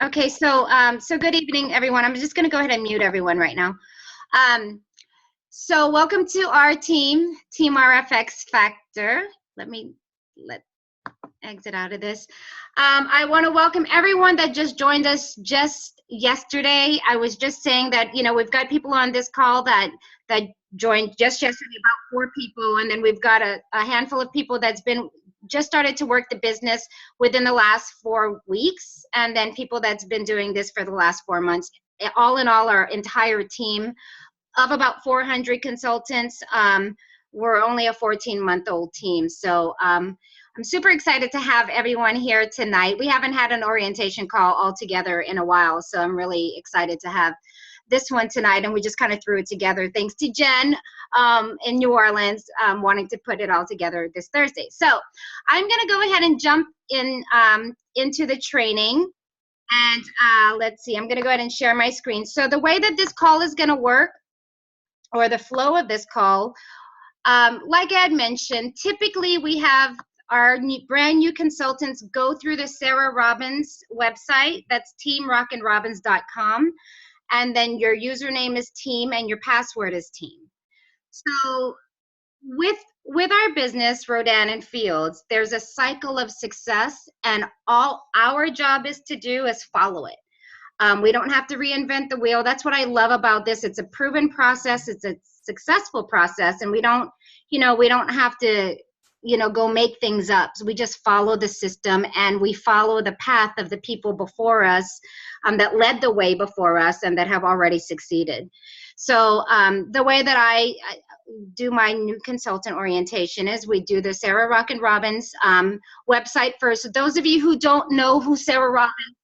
Okay, so good evening, everyone. I'm just going to go ahead and mute everyone right now. So welcome to our team, Team RFX Factor. Let exit out of this. I want to welcome everyone that just joined us just yesterday. I was just saying that, you know, we've got people on this call that joined just yesterday, about 4 people, and then we've got a handful of people that's been just started to work the business within the last 4 weeks, and then people that's been doing this for the last 4 months. All in all, our entire team of about 400 consultants. We're only a 14-month-old team, so I'm super excited to have everyone here tonight. We haven't had an orientation call all together in a while, so I'm really excited to have this one tonight, and we just kind of threw it together thanks to Jen in New Orleans wanting to put it all together this Thursday. So I'm going to go ahead and jump in into the training, and let's see, I'm going to go ahead and share my screen. So the way that this call is going to work, or the flow of this call, like Ed mentioned, typically we have our brand new consultants go through the Sarah Robbins website. That's teamrockandrobbins.com. And then your username is team and your password is team. So with our business, Rodan and Fields, there's a cycle of success, and all our job is to do is follow it. We don't have to reinvent the wheel. That's what I love about this. It's a proven process. It's a successful process, and we don't have to, go make things up. So we just follow the system, and we follow the path of the people before us that led the way before us and that have already succeeded. So the way that I do my new consultant orientation is we do the Sarah Robbins website first. So those of you who don't know who Sarah Robbins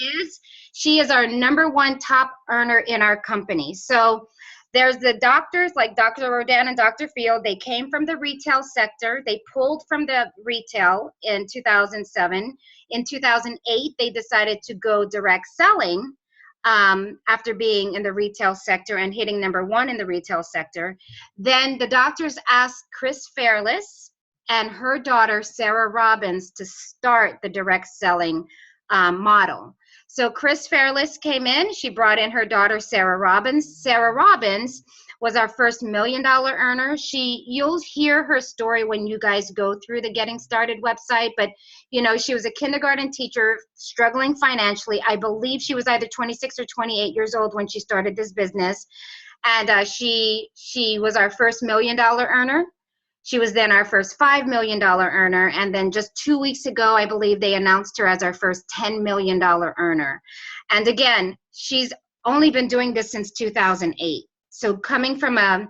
is, she is our #1 top earner in our company. So there's the doctors like Dr. Rodan and Dr. Field. They came from the retail sector. They pulled from the retail in 2007. In 2008, they decided to go direct selling after being in the retail sector and hitting #1 in the retail sector. Then the doctors asked Chris Fairless and her daughter, Sarah Robbins, to start the direct selling model. So Chris Fairless came in. She brought in her daughter, Sarah Robbins. Sarah Robbins was our first $1 million earner. You'll hear her story when you guys go through the Getting Started website, but she was a kindergarten teacher struggling financially. I believe she was either 26 or 28 years old when she started this business. And she was our first $1 million earner. She was then our first $5 million earner, and then just 2 weeks ago, I believe they announced her as our first $10 million earner. And again, she's only been doing this since 2008. So coming from a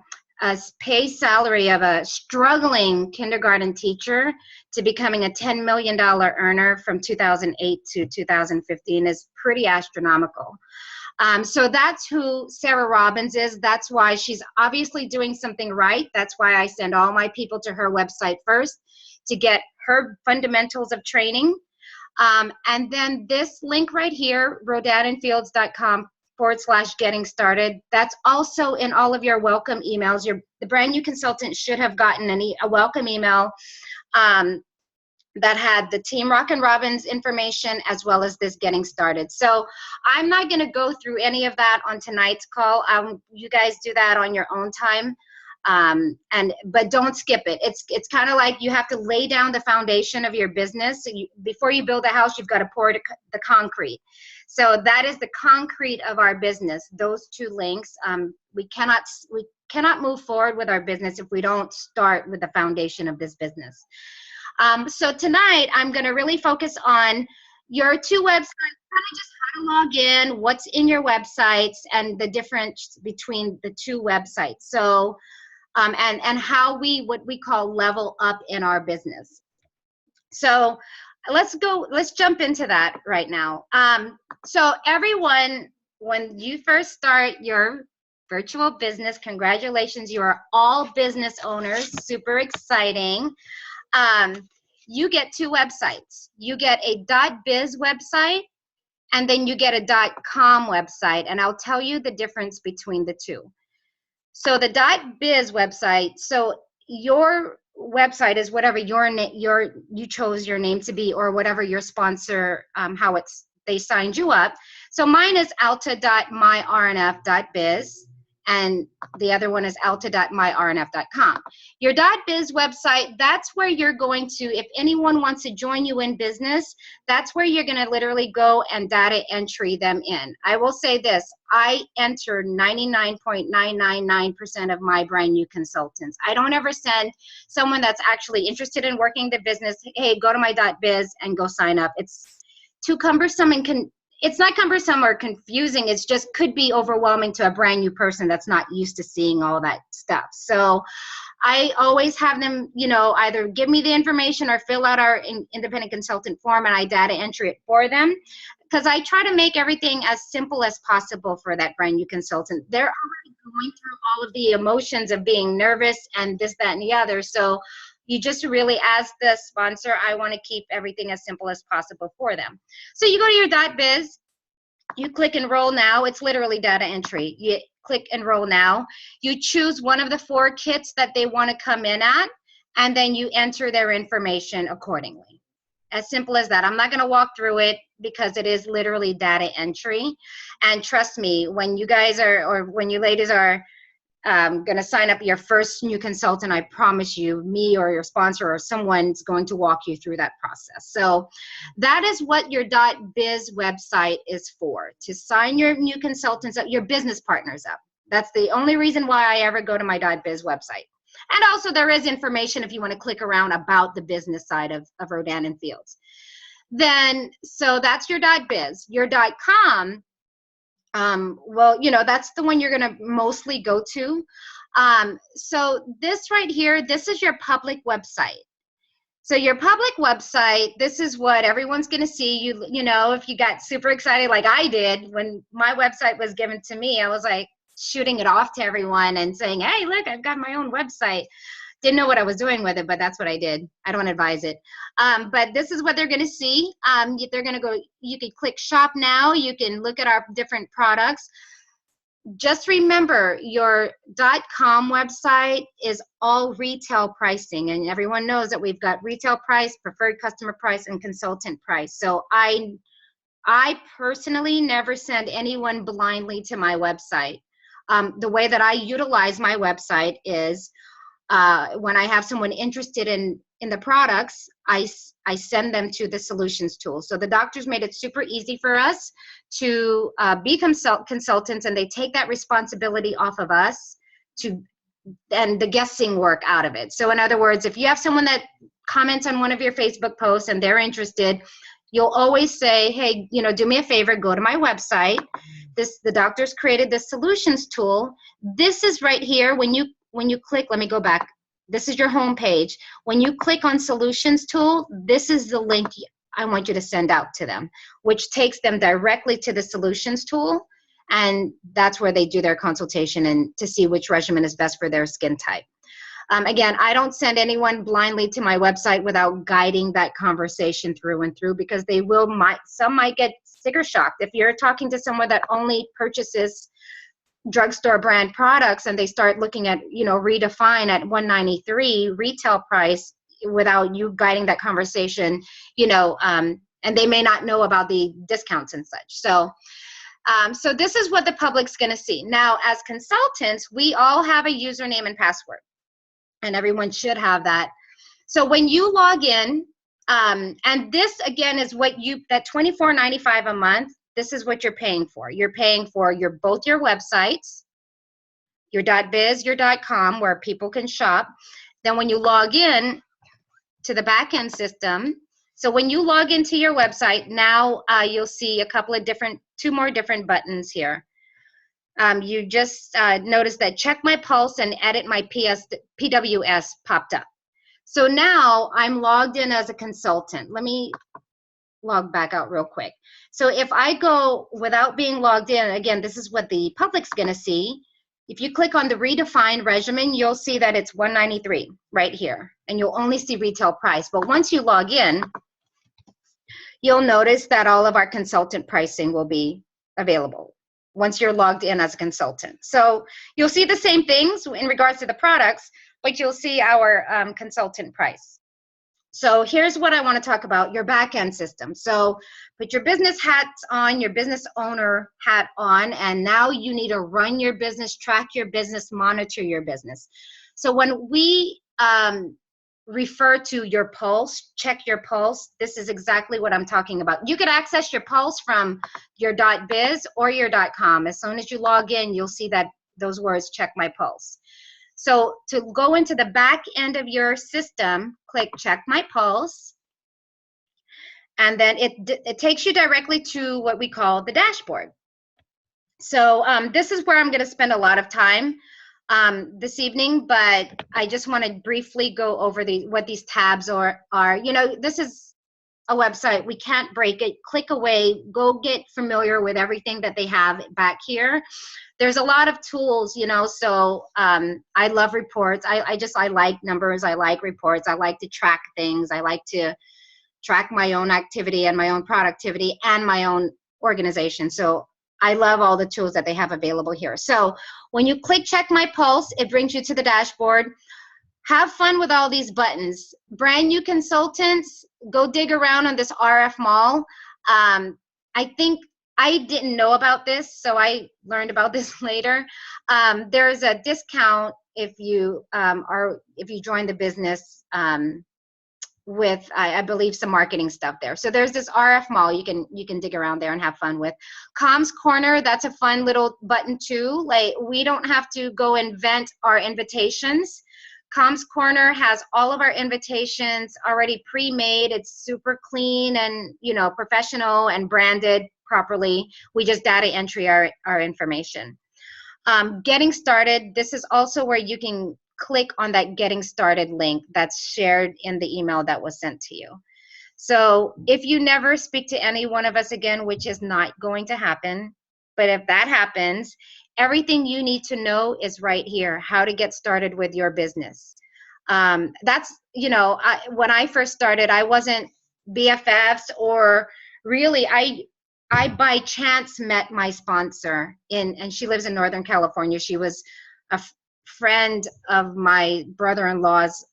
pay salary of a struggling kindergarten teacher to becoming a $10 million earner from 2008 to 2015 is pretty astronomical. So that's who Sarah Robbins is. That's why she's obviously doing something right. That's why I send all my people to her website first to get her fundamentals of training. And then this link right here, rodanandfields.com/getting started. That's also in all of your welcome emails. The brand new consultant should have gotten a welcome email that had the Team Rock and Robbins information as well as this Getting Started. So I'm not going to go through any of that on tonight's call. You guys do that on your own time, but don't skip it. It's kind of like you have to lay down the foundation of your business. So before you build a house, you've got to pour the concrete. So that is the concrete of our business. Those 2 links. We cannot move forward with our business if we don't start with the foundation of this business. So tonight, I'm going to really focus on your 2 websites, kind of just how to log in, what's in your websites, and the difference between the 2 websites. So, and how what we call level up in our business. So let's jump into that right now. So everyone, when you first start your virtual business, congratulations, you are all business owners, super exciting. You get 2 websites. You get a .biz website, and then you get a .com website, and I'll tell you the difference between the 2. So the .biz website, so your website is whatever you chose your name to be, or whatever your sponsor, how it's they signed you up. So mine is alta.myrnf.biz, and the other one is alta.myrnf.com. Your .biz website, that's where you're going to, if anyone wants to join you in business, that's where you're going to literally go and data entry them in. I will say this, I enter 99.999% of my brand new consultants. I don't ever send someone that's actually interested in working the business, hey, go to my .biz and go sign up. It's too cumbersome and it's not cumbersome or confusing. It's just could be overwhelming to a brand new person that's not used to seeing all that stuff. So I always have them, you know, either give me the information or fill out our independent consultant form, and I data entry it for them, because I try to make everything as simple as possible for that brand new consultant. They're already going through all of the emotions of being nervous and this, that, and the other. So you just really, as the sponsor, I want to keep everything as simple as possible for them. So you go to your .biz, you click enroll now. It's literally data entry. You click enroll now. You choose one of the 4 kits that they want to come in at, and then you enter their information accordingly. As simple as that. I'm not going to walk through it because it is literally data entry. And trust me, when you guys are, or when you ladies are going to sign up your first new consultant, I promise you, me or your sponsor or someone's going to walk you through that process. So that is what your .biz website is for, to sign your new consultants up, your business partners up. That's the only reason why I ever go to my .biz website. And also there is information if you want to click around about the business side of Rodan and Fields. Then, so that's your .biz. Your .com, well, you know, that's the one you're going to mostly go to. So this right here, this is your public website. So your public website, this is what everyone's going to see. You know, if you got super excited like I did when my website was given to me, I was like shooting it off to everyone and saying, hey, look, I've got my own website. Didn't know what I was doing with it, but that's what I did. I don't advise it. But this is what they're going to see. They're going to go, you can click shop now. You can look at our different products. Just remember, your .com website is all retail pricing, and everyone knows that we've got retail price, preferred customer price, and consultant price. So I personally never send anyone blindly to my website. The way that I utilize my website is when I have someone interested in the products, I send them to the solutions tool. So the doctors made it super easy for us to be consultants, and they take that responsibility off of us and the guessing work out of it. So in other words, if you have someone that comments on one of your Facebook posts and they're interested, you'll always say, hey, you know, do me a favor, go to my website. The doctors created this solutions tool. This is right here. When you click, let me go back. This is your home page. When you click on solutions tool, this is the link I want you to send out to them, which takes them directly to the solutions tool. And that's where they do their consultation and to see which regimen is best for their skin type. Again, I don't send anyone blindly to my website without guiding that conversation through and through, because some might get sticker shocked. If you're talking to someone that only purchases drugstore brand products and they start looking at, you know, Redefine at $193 retail price without you guiding that conversation, you know, and they may not know about the discounts and such. So so this is what the public's going to see. Now, as consultants, we all have a username and password, and everyone should have that. So when you log in, and this again is what that $24.95 a month, this is what you're paying for. You're paying for both your websites, your .biz, your .com, where people can shop. Then when you log in to the back-end system, so when you log into your website, now you'll see two more different buttons here. You just notice that check my pulse and edit my PWS popped up. So now I'm logged in as a consultant. Let me log back out real quick. So if I go without being logged in, again, this is what the public's going to see. If you click on the Redefine regimen, you'll see that it's $193 right here, and you'll only see retail price. But once you log in, you'll notice that all of our consultant pricing will be available once you're logged in as a consultant. So you'll see the same things in regards to the products, but you'll see our consultant price. So here's what I want to talk about, your back-end system. So put your business hats on, your business owner hat on, and now you need to run your business, track your business, monitor your business. So when we refer to your pulse, check your pulse, this is exactly what I'm talking about. You could access your pulse from your .biz or your .com. As soon as you log in, you'll see that those words, check my pulse. So to go into the back end of your system, click check my pulse, and then it takes you directly to what we call the dashboard. So this is where I'm going to spend a lot of time this evening, but I just want to briefly go over what these tabs are. You know, this is a website. We can't break it. Click away. Go get familiar with everything that they have back here. There's a lot of tools, you know, so I love reports. I like numbers. I like reports. I like to track things. I like to track my own activity and my own productivity and my own organization. So I love all the tools that they have available here. So when you click check my pulse, it brings you to the dashboard. Have fun with all these buttons. Brand new consultants, go dig around on this RF Mall. I think I didn't know about this, so I learned about this later. There's a discount if you join the business with I believe some marketing stuff there. So there's this RF Mall you can dig around there and have fun with. Comms Corner, that's a fun little button too. Like, we don't have to go invent our invitations. Comms Corner has all of our invitations already pre-made. It's super clean and, you know, professional and branded properly. We just data entry our information. Getting started, this is also where you can click on that getting started link that's shared in the email that was sent to you. So if you never speak to any one of us again, which is not going to happen, but if that happens, everything you need to know is right here, how to get started with your business. That's, you know, when I first started, I wasn't BFFs, or really, I by chance met my sponsor and she lives in Northern California. She was a friend of my brother-in-law's.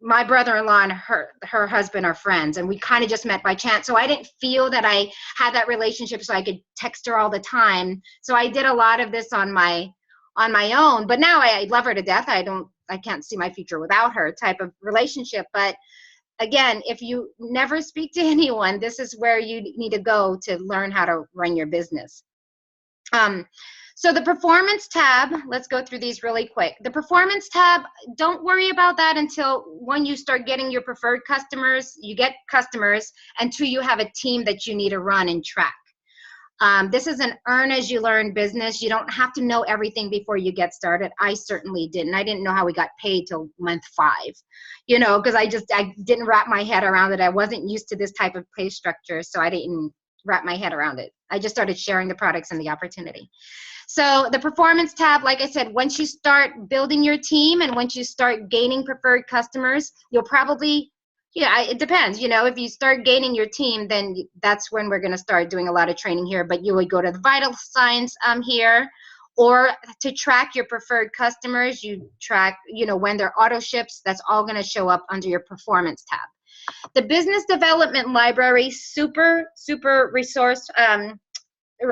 My brother-in-law and her husband are friends, and we kind of just met by chance. So I didn't feel that I had that relationship so I could text her all the time. So I did a lot of this on my own, but now I love her to death. I can't see my future without her type of relationship. But again, if you never speak to anyone, this is where you need to go to learn how to run your business. So the performance tab, let's go through these really quick. The performance tab, don't worry about that until when you start getting your preferred customers, you get customers, and two, you have a team that you need to run and track. This is an earn as you learn business. You don't have to know everything before you get started. I certainly didn't. I didn't know how we got paid till month 5, you know, because I didn't wrap my head around it. I wasn't used to this type of pay structure, so I didn't wrap my head around it. I just started sharing the products and the opportunity. So the performance tab, like I said, once you start building your team and once you start gaining preferred customers, you'll probably, yeah, it depends. You know, if you start gaining your team, then that's when we're going to start doing a lot of training here. But you would go to the vital signs here, or to track your preferred customers, you track, you know, when they're auto ships. That's all going to show up under your performance tab. The business development library, super resource.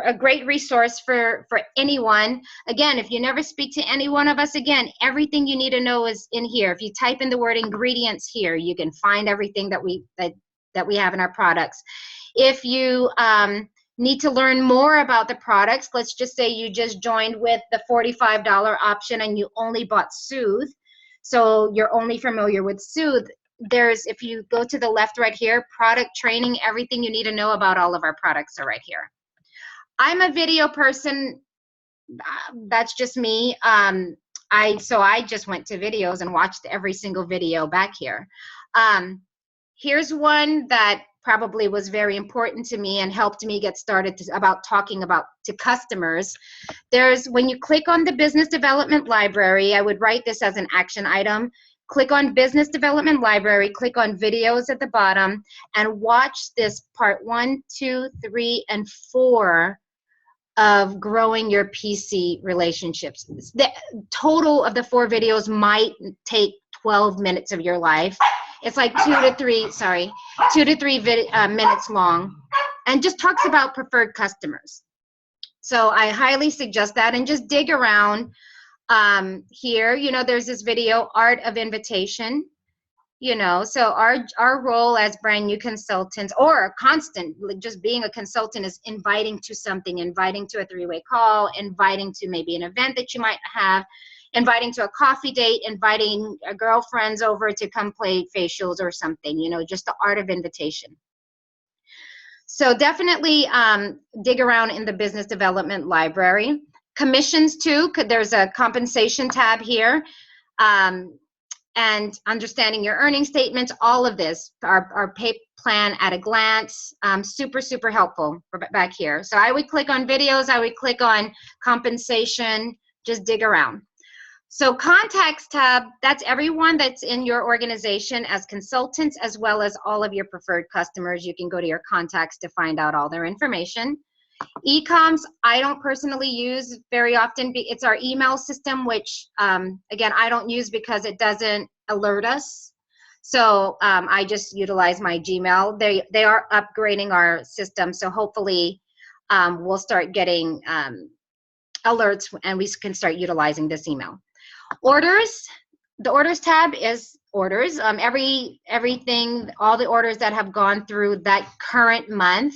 A great resource for anyone. Again, if you never speak to any one of us again, everything you need to know is in here. If you type in the word ingredients here, you can find everything that we have in our products. If you need to learn more about the products, let's just say you just joined with the $45 option and you only bought Soothe, so you're only familiar with Soothe. If you go to the left right here, product training, everything you need to know about all of our products are right here. I'm a video person. That's just me. So I just went to videos and watched every single video back here. Here's one that probably was very important to me and helped me get started about talking to customers. When you click on the business development library, I would write this as an action item. Click on business development library, click on videos at the bottom, and watch this part 1, 2, 3, and 4 of growing your PC relationships. The total of the 4 videos might take 12 minutes of your life. It's like 2 to 3 minutes long, and just talks about preferred customers. So I highly suggest that, and just dig around here. You know, there's this video, Art of Invitation. You know, so our role as brand new consultants, or a constant, just being a consultant, is inviting to something, inviting to a 3-way call, inviting to maybe an event that you might have, inviting to a coffee date, inviting girlfriends over to come play facials or something, you know, just the art of invitation. So definitely dig around in the business development library. Commissions too, there's a compensation tab here. And understanding your earning statements, all of this, our pay plan at a glance, super, super helpful back here. So I would click on videos, I would click on compensation, just dig around. So contacts tab, that's everyone that's in your organization as consultants, as well as all of your preferred customers. You can go to your contacts to find out all their information. Ecoms, I don't personally use very often. It's our email system, which, again, I don't use because it doesn't alert us. So I just utilize my Gmail. They are upgrading our system, so hopefully we'll start getting alerts and we can start utilizing this email. Orders, the orders tab is orders. Everything, all the orders that have gone through that current month.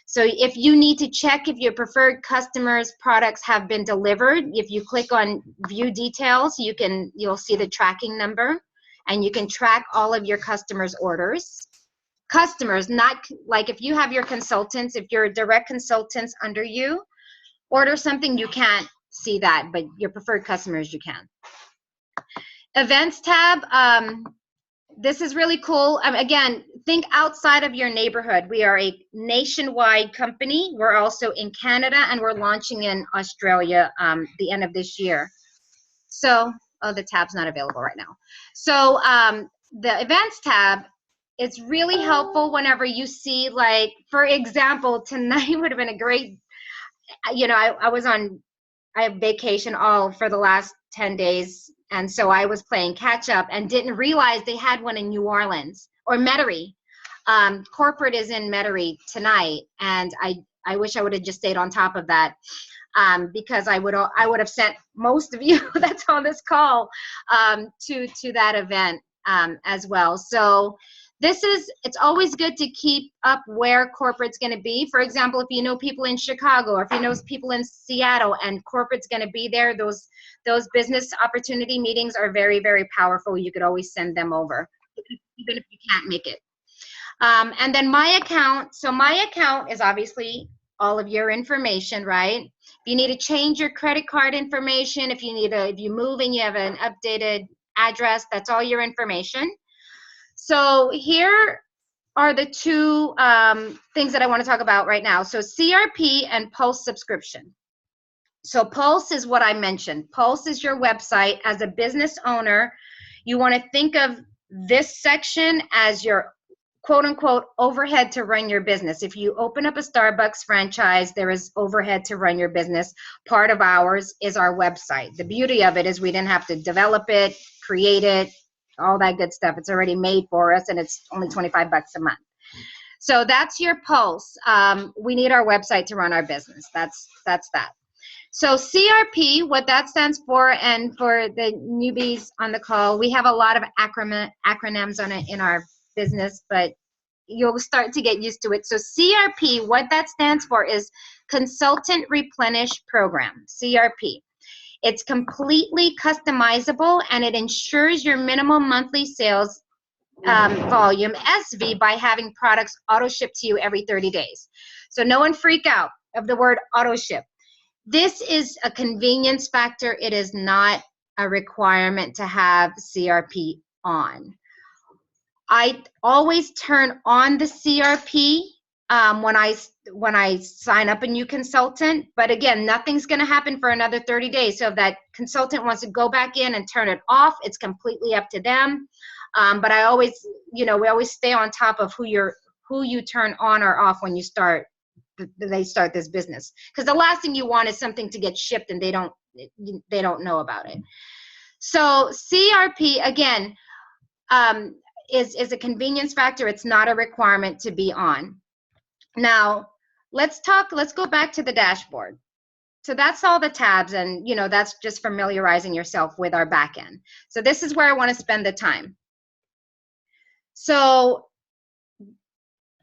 So if you need to check if your preferred customers' products have been delivered, if you click on view details, you'll see the tracking number, and you can track all of your customers' orders. Customers, not like if you have your consultants, if your direct consultants under you order something, you can't see that, but your preferred customers, you can. Events tab, this is really cool. Again, think outside of your neighborhood. We are a nationwide company. We're also in Canada, and we're launching in Australia the end of this year. So, oh, the tab's not available right now. So the events tab, it's really helpful whenever you see, like, for example, tonight would have been a great, you know, I have vacation all for the last 10 days. And so I was playing catch up and didn't realize they had one in New Orleans or Metairie. Corporate is in Metairie tonight, and I wish I would have just stayed on top of that, because I would have sent most of you that's on this call to that event as well. So it's always good to keep up where corporate's going to be. For example, if you know people in Chicago, or if you know people in Seattle and corporate's going to be there, those business opportunity meetings are very, very powerful. You could always send them over, even if you can't make it. And then my account. So my account is obviously all of your information, right? If you need to change your credit card information, if you move and you have an updated address, that's all your information. So here are the two things that I want to talk about right now. So CRP and Pulse subscription. So Pulse is what I mentioned. Pulse is your website. As a business owner, you want to think of this section as your quote unquote overhead to run your business. If you open up a Starbucks franchise, there is overhead to run your business. Part of ours is our website. The beauty of it is we didn't have to develop it, create it, all that good stuff. It's already made for us, and it's only $25 a month. So that's your Pulse. We need our website to run our business. That's that. So CRP, what that stands for, and for the newbies on the call, we have a lot of acronyms on it in our business, but you'll start to get used to it. So CRP, what that stands for is Consultant Replenish Program, CRP. It's completely customizable, and it ensures your minimum monthly sales volume, SV, by having products auto-ship to you every 30 days. So no one freak out of the word auto-ship. This is a convenience factor. It is not a requirement to have CRP on. I always turn on the CRP when I sign up a new consultant, but again, nothing's going to happen for another 30 days. So if that consultant wants to go back in and turn it off, it's completely up to them. But I always, we always stay on top of who you turn on or off when they start this business, because the last thing you want is something to get shipped and they don't know about it. So CRP, again, is a convenience factor. It's not a requirement to be on. Now, let's go back to the dashboard. So that's all the tabs, and that's just familiarizing yourself with our back end. So this is where I want to spend the time. So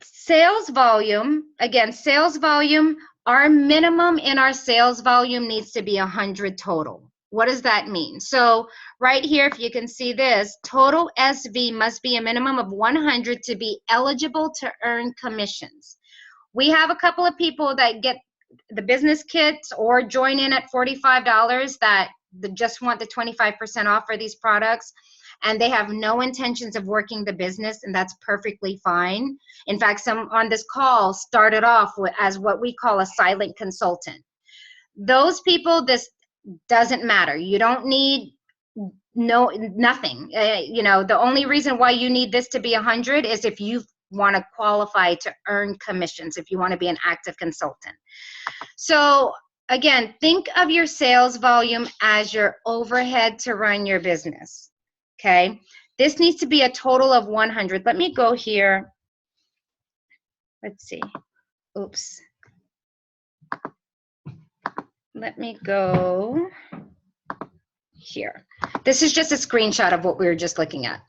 sales volume, again, sales volume, our minimum in our sales volume needs to be 100 total. What does that mean? So right here, if you can see this, total SV must be a minimum of 100 to be eligible to earn commissions. We have a couple of people that get the business kits or join in at $45 that just want the 25% off for these products, and they have no intentions of working the business, and that's perfectly fine. In fact, some on this call started off as what we call a silent consultant. Those people, this doesn't matter. You don't need nothing. The only reason why you need this to be 100 is if you want to qualify to earn commissions, if you want to be an active consultant. So again, think of your sales volume as your overhead to run your business. Okay, this needs to be a total of 100. Let me go here. Let's see. Oops. Let me go here. This is just a screenshot of what we were just looking at.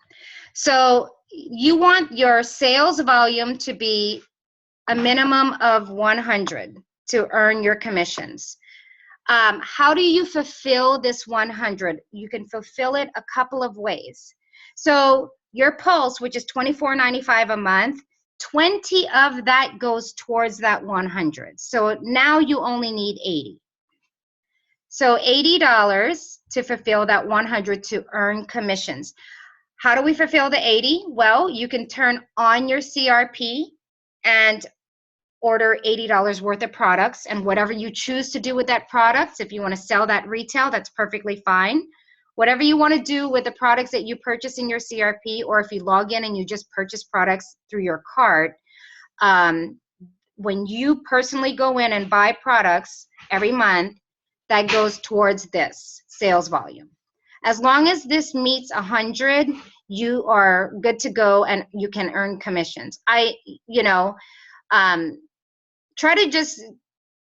So you want your sales volume to be a minimum of 100 to earn your commissions. How do you fulfill this 100? You can fulfill it a couple of ways. So your pulse, which is $24.95 a month, 20 of that goes towards that 100. So now you only need 80. So $80 to fulfill that 100 to earn commissions. How do we fulfill the 80? Well, you can turn on your CRP and order $80 worth of products, and whatever you choose to do with that product, if you want to sell that retail, that's perfectly fine. Whatever you want to do with the products that you purchase in your CRP, or if you log in and you just purchase products through your cart, when you personally go in and buy products every month, that goes towards this sales volume. As long as this meets 100, you are good to go and you can earn commissions. Try to just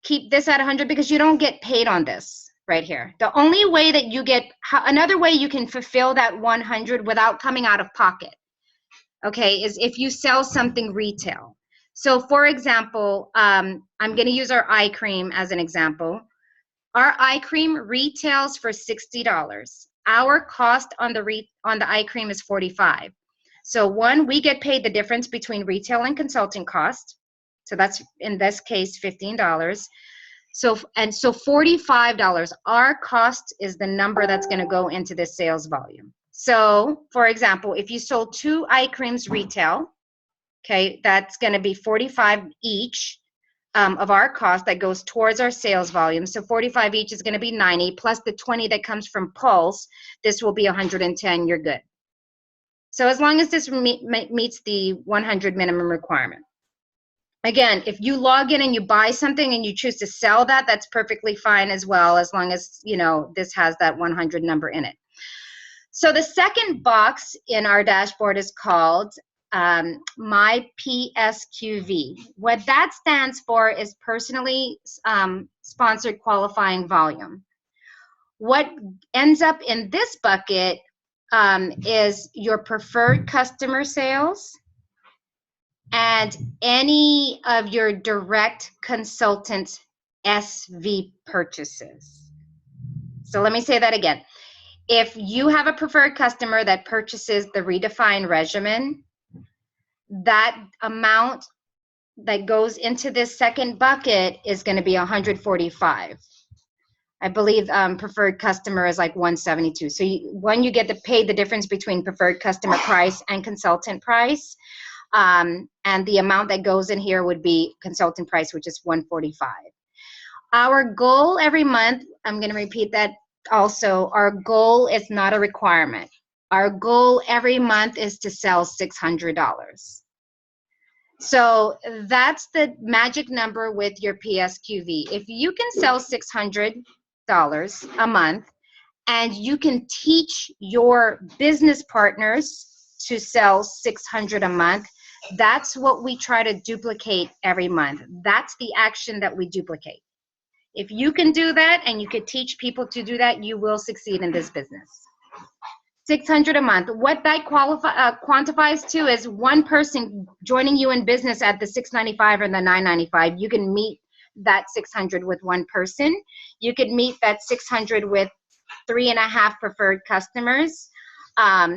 keep this at 100 because you don't get paid on this right here. The only way that you get, another way you can fulfill that 100 without coming out of pocket, okay, is if you sell something retail. So for example, I'm going to use our eye cream as an example. Our eye cream retails for $60. Our cost on the eye cream is $45. So one, we get paid the difference between retail and consulting cost. So that's, in this case, $15. So $45, our cost is the number that's going to go into this sales volume. So for example, if you sold 2 eye creams retail, okay, that's going to be $45 each of our cost that goes towards our sales volume. So $45 each is going to be $90 plus the 20 that comes from Pulse. This will be $110. You're good. So as long as this meets the 100 minimum requirement. Again, if you log in and you buy something and you choose to sell that, that's perfectly fine as well, as long as, this has that 100 number in it. So the second box in our dashboard is called My PSQV. What that stands for is personally sponsored qualifying volume. What ends up in this bucket is your preferred customer sales and any of your direct consultant SV purchases. So let me say that again. If you have a preferred customer that purchases the redefined regimen, that amount that goes into this second bucket is going to be 145. I believe preferred customer is like 172. So you get to pay the difference between preferred customer price and consultant price. And the amount that goes in here would be consultant price, which is 145. Our goal every month, I'm going to repeat that also, our goal is not a requirement. Our goal every month is to sell $600. So that's the magic number with your PSQV. If you can sell $600 a month and you can teach your business partners to sell 600 a month. That's what we try to duplicate every month. That's the action that we duplicate. If you can do that and you could teach people to do that, you will succeed in this business. 600 a month. What that quantifies to is one person joining you in business at the $695 or the $995. You can meet that 600 with one person. You could meet that 600 with 3.5 preferred customers,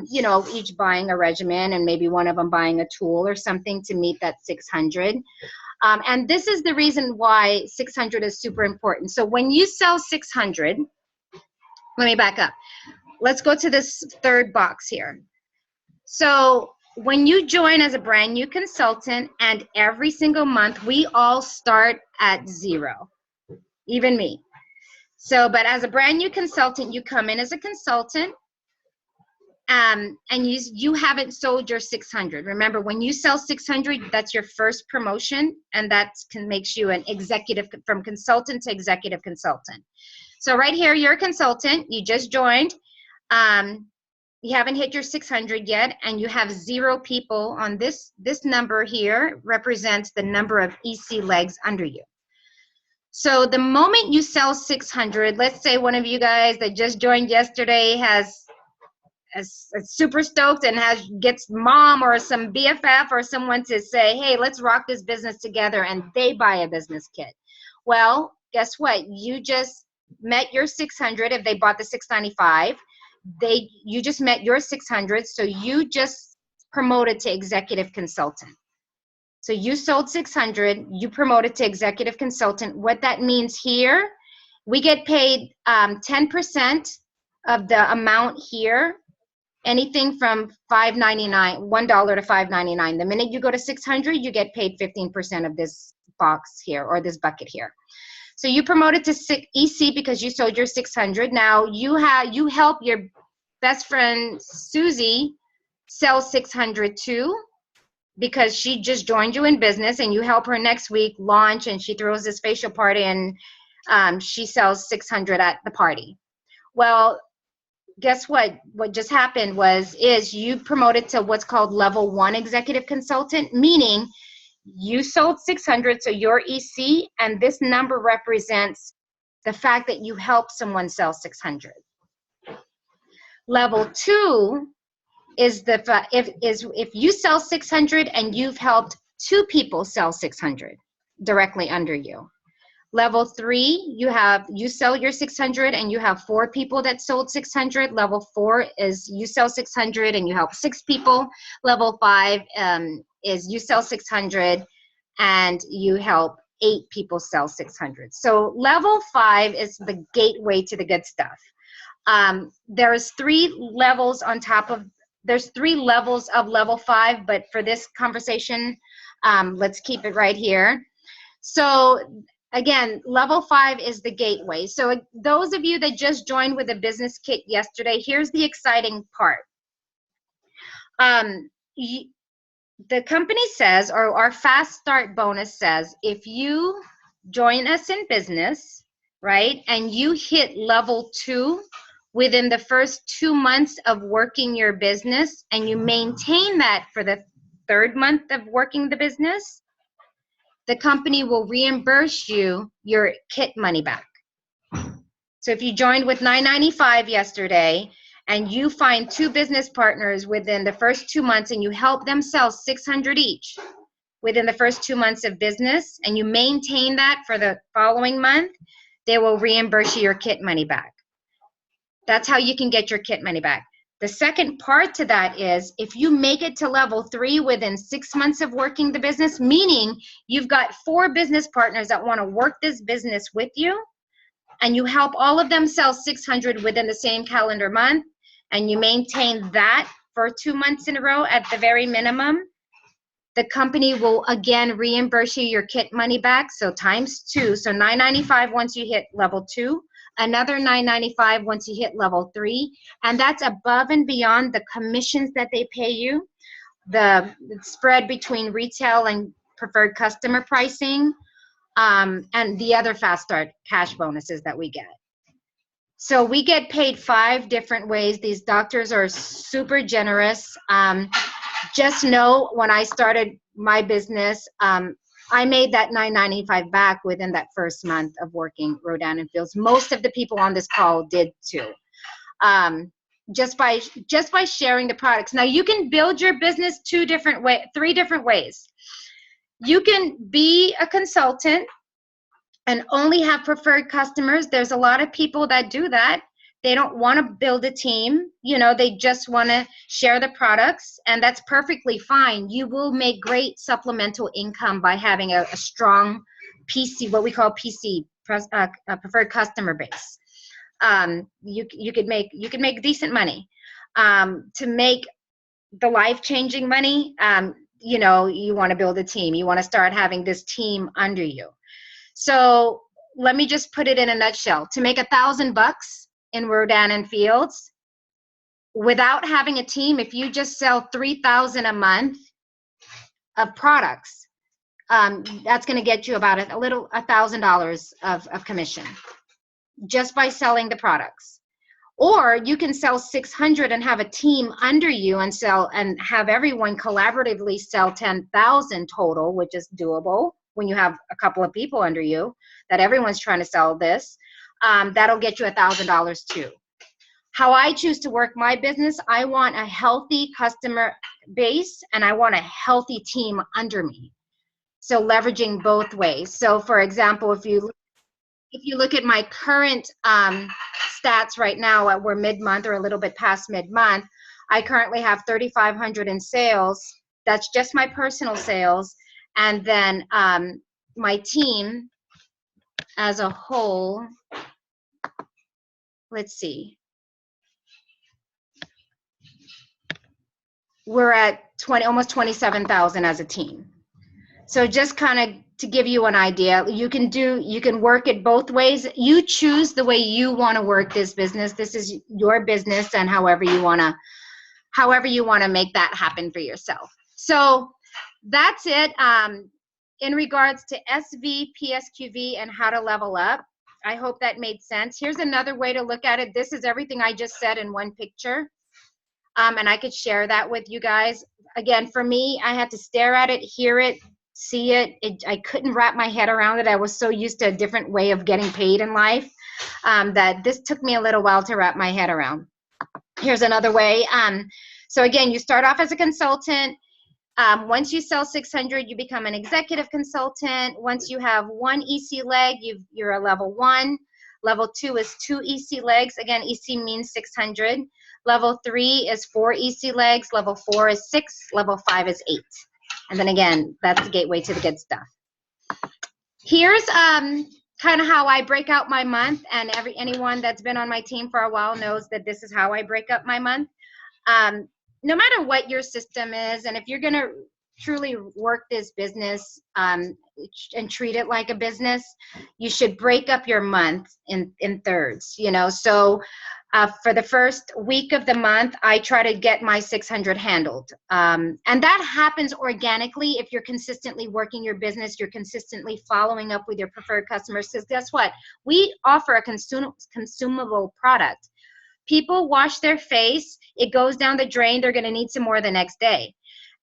you know, each buying a regimen and maybe one of them buying a tool or something to meet that 600. And this is the reason why 600 is super important. So when you sell 600, let me back up. Let's go to this third box here. So when you join as a brand new consultant, and every single month, we all start at 0, even me. So, but as a brand new consultant, you come in as a consultant, and you haven't sold your 600. Remember, when you sell 600, that's your first promotion, and that makes you an executive, from consultant to executive consultant. So right here, you're a consultant, you just joined, you haven't hit your 600 yet, and you have 0 people on this number here represents the number of EC legs under you. So the moment you sell 600, let's say one of you guys that just joined yesterday is super stoked and gets mom or some BFF or someone to say, hey, let's rock this business together, and they buy a business kit. Well, guess what? You just met your 600 if they bought the 695. You just met your 600, so you just promoted to executive consultant. So you sold 600, you promoted to executive consultant. What that means here, we get paid 10% of the amount here, anything from $5.99, $1 to $5.99. The minute you go to 600, you get paid 15% of this box here, or this bucket here. So you promoted to EC because you sold your 600. Now you help your best friend Susie sell 600 too, because she just joined you in business, and you help her next week launch, and she throws this facial party, and she sells 600 at the party. Well, guess what? What just happened is you promoted to what's called level 1 executive consultant, meaning you sold 600, so you're EC, and this number represents the fact that you helped someone sell 600. Level 2 is if you sell 600 and you've helped 2 people sell 600 directly under you. Level 3, you sell your 600 and you have 4 people that sold 600. Level 4 is you sell 600 and you help 6 people. Level 5 is you sell 600 and you help 8 people sell 600. So level 5 is the gateway to the good stuff. There's 3 levels on top of, there's 3 levels of level 5, but for this conversation, let's keep it right here. So again, level 5 is the gateway. So those of you that just joined with a business kit yesterday, here's the exciting part. The company says, or our fast start bonus says, if you join us in business, right, and you hit level 2 within the first 2 months of working your business, and you maintain that for the 3rd month of working the business, the company will reimburse you your kit money back. So if you joined with $9.95 yesterday, and you find 2 business partners within the first 2 months, and you help them sell 600 each within the first 2 months of business, and you maintain that for the following month, they will reimburse you your kit money back. That's how you can get your kit money back. The second part to that is if you make it to level 3 within 6 months of working the business, meaning you've got 4 business partners that want to work this business with you, and you help all of them sell 600 within the same calendar month, and you maintain that for 2 months in a row at the very minimum, the company will again reimburse you your kit money back, so times 2. So $9.95 once you hit level 2, another $9.95 once you hit level 3, and that's above and beyond the commissions that they pay you, the spread between retail and preferred customer pricing, and the other fast start cash bonuses that we get. So we get paid 5 different ways. These doctors are super generous. Just know when I started my business, I made that $9.95 back within that first month of working Rodan and Fields. Most of the people on this call did too. Just by sharing the products. Now you can build your business 3 different ways. You can be a consultant and only have preferred customers. There's a lot of people that do that. They don't want to build a team. You know, they just want to share the products, and that's perfectly fine. You will make great supplemental income by having a strong PC, what we call PC, preferred customer base. You could make decent money. To make the life-changing money, you know, you want to build a team. You want to start having this team under you. So let me just put it in a nutshell. To make $1,000 in Rodan and Fields without having a team, if you just sell $3,000 a month of products, that's going to get you about $1,000 of commission just by selling the products. Or you can sell 600 and have a team under you and have everyone collaboratively sell 10,000 total, which is doable when you have a couple of people under you that everyone's trying to sell this. That'll get you $1,000 too. How I choose to work my business, I want a healthy customer base and I want a healthy team under me. So leveraging both ways. So for example, if you look at my current stats right now, we're mid-month or a little bit past mid-month, I currently have 3,500 in sales. That's just my personal sales. And then my team as a whole, let's see, we're at almost 27,000 as a team. So just kind of to give you an idea, you can work it both ways. You choose the way you want to work this business. This is your business, and however you want to make that happen for yourself. So that's it. In regards to SV, PSQV, and how to level up, I hope that made sense. Here's another way to look at it. This is everything I just said in one picture. And I could share that with you guys. Again, for me, I had to stare at it, hear it, see it. I couldn't wrap my head around it. I was so used to a different way of getting paid in life that this took me a little while to wrap my head around. Here's another way. So again, you start off as a consultant. Once you sell 600, you become an executive consultant. Once you have 1 EC leg, you're a level 1. Level 2 is 2 EC legs. Again, EC means 600. Level 3 is 4 EC legs. Level 4 is 6. Level 5 is 8. And then again, that's the gateway to the good stuff. Here's kind of how I break out my month, and anyone that's been on my team for a while knows that this is how I break up my month. No matter what your system is, and if you're going to truly work this business and treat it like a business, you should break up your month in thirds, you know. So for the first week of the month, I try to get my 600 handled. And that happens organically if you're consistently working your business, you're consistently following up with your preferred customers. Because guess what? We offer a consumable product. People wash their face, it goes down the drain, they're going to need some more the next day.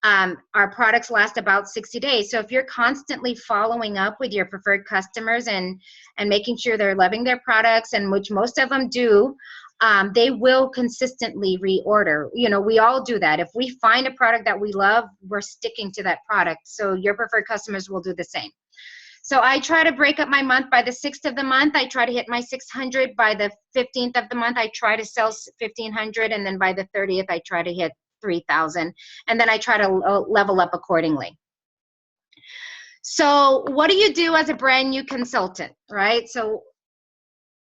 Our products last about 60 days. So if you're constantly following up with your preferred customers and making sure they're loving their products, and which most of them do, they will consistently reorder. You know, we all do that. If we find a product that we love, we're sticking to that product. So your preferred customers will do the same. So I try to break up my month. By the 6th of the month, I try to hit my 600. By the 15th of the month, I try to sell 1,500. And then by the 30th, I try to hit 3,000. And then I try to level up accordingly. So what do you do as a brand new consultant, right? So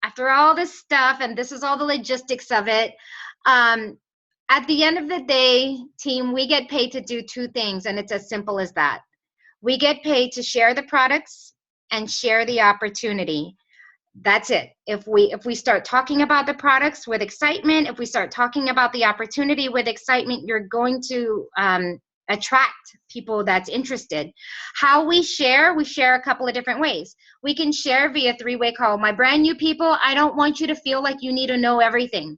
after all this stuff, and this is all the logistics of it, at the end of the day, team, we get paid to do 2 things, and it's as simple as that. We get paid to share the products and share the opportunity. That's it. If we start talking about the products with excitement, if we start talking about the opportunity with excitement, you're going to attract people that's interested. How we share a couple of different ways. We can share via three-way call. My brand new people, I don't want you to feel like you need to know everything.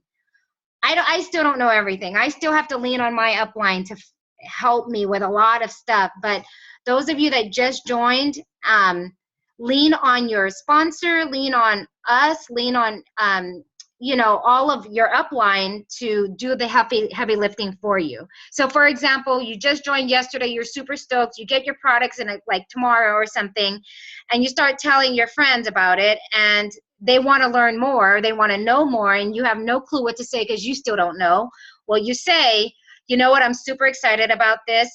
I still don't know everything. I still have to lean on my upline to help me with a lot of stuff. But those of you that just joined, lean on your sponsor, lean on us, lean on you know, all of your upline to do the heavy lifting for you. So for example, you just joined yesterday, you're super stoked, you get your products in like tomorrow or something, and you start telling your friends about it, and they want to learn more, they want to know more, and you have no clue what to say because you still don't know. Well, you say, you know what, I'm super excited about this.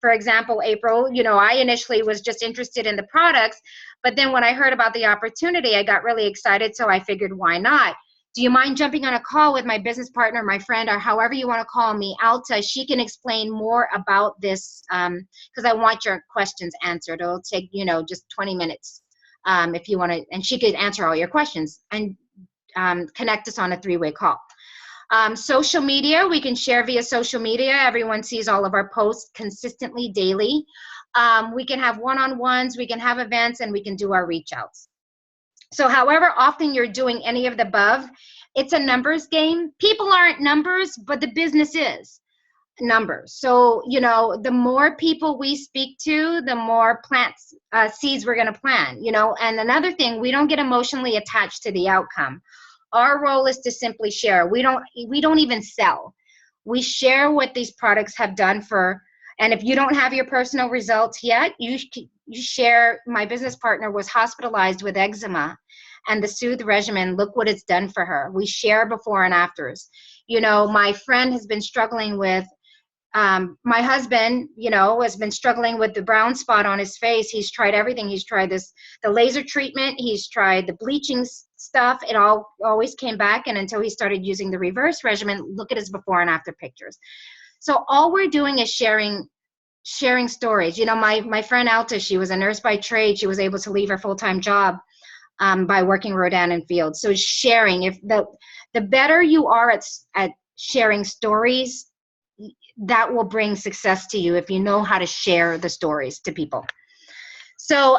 For example, April, you know, I initially was just interested in the products, but then when I heard about the opportunity, I got really excited, so I figured, why not? Do you mind jumping on a call with my business partner, my friend, or however you want to call me, Alta? She can explain more about this because I want your questions answered. It'll take, you know, just 20 minutes if you want to, and she could answer all your questions and connect us on a three-way call. Social media, we can share via social media. Everyone sees all of our posts consistently daily. We can have one-on-ones, we can have events, and we can do our reach outs. So however often you're doing any of the above, it's a numbers game. People aren't numbers, but the business is numbers. So, you know, the more people we speak to, the more plants, seeds we're going to plant, you know. And another thing, we don't get emotionally attached to the outcome. Our role is to simply share. We don't even sell. We share what these products have done for, and if you don't have your personal results yet, you share. My business partner was hospitalized with eczema, and the Soothe regimen, look what it's done for her. We share before and afters. You know, my friend has been struggling with, my husband, you know, has been struggling with the brown spot on his face. He's tried everything. He's tried the laser treatment. He's tried the bleaching stuff. It always came back, and until he started using the reverse regimen, look at his before and after pictures. So all we're doing is sharing stories. You know, my friend Alta, she was a nurse by trade. She was able to leave her full-time job by working Rodan and Field. So sharing, if the better you are at sharing stories, that will bring success to you if you know how to share the stories to people. So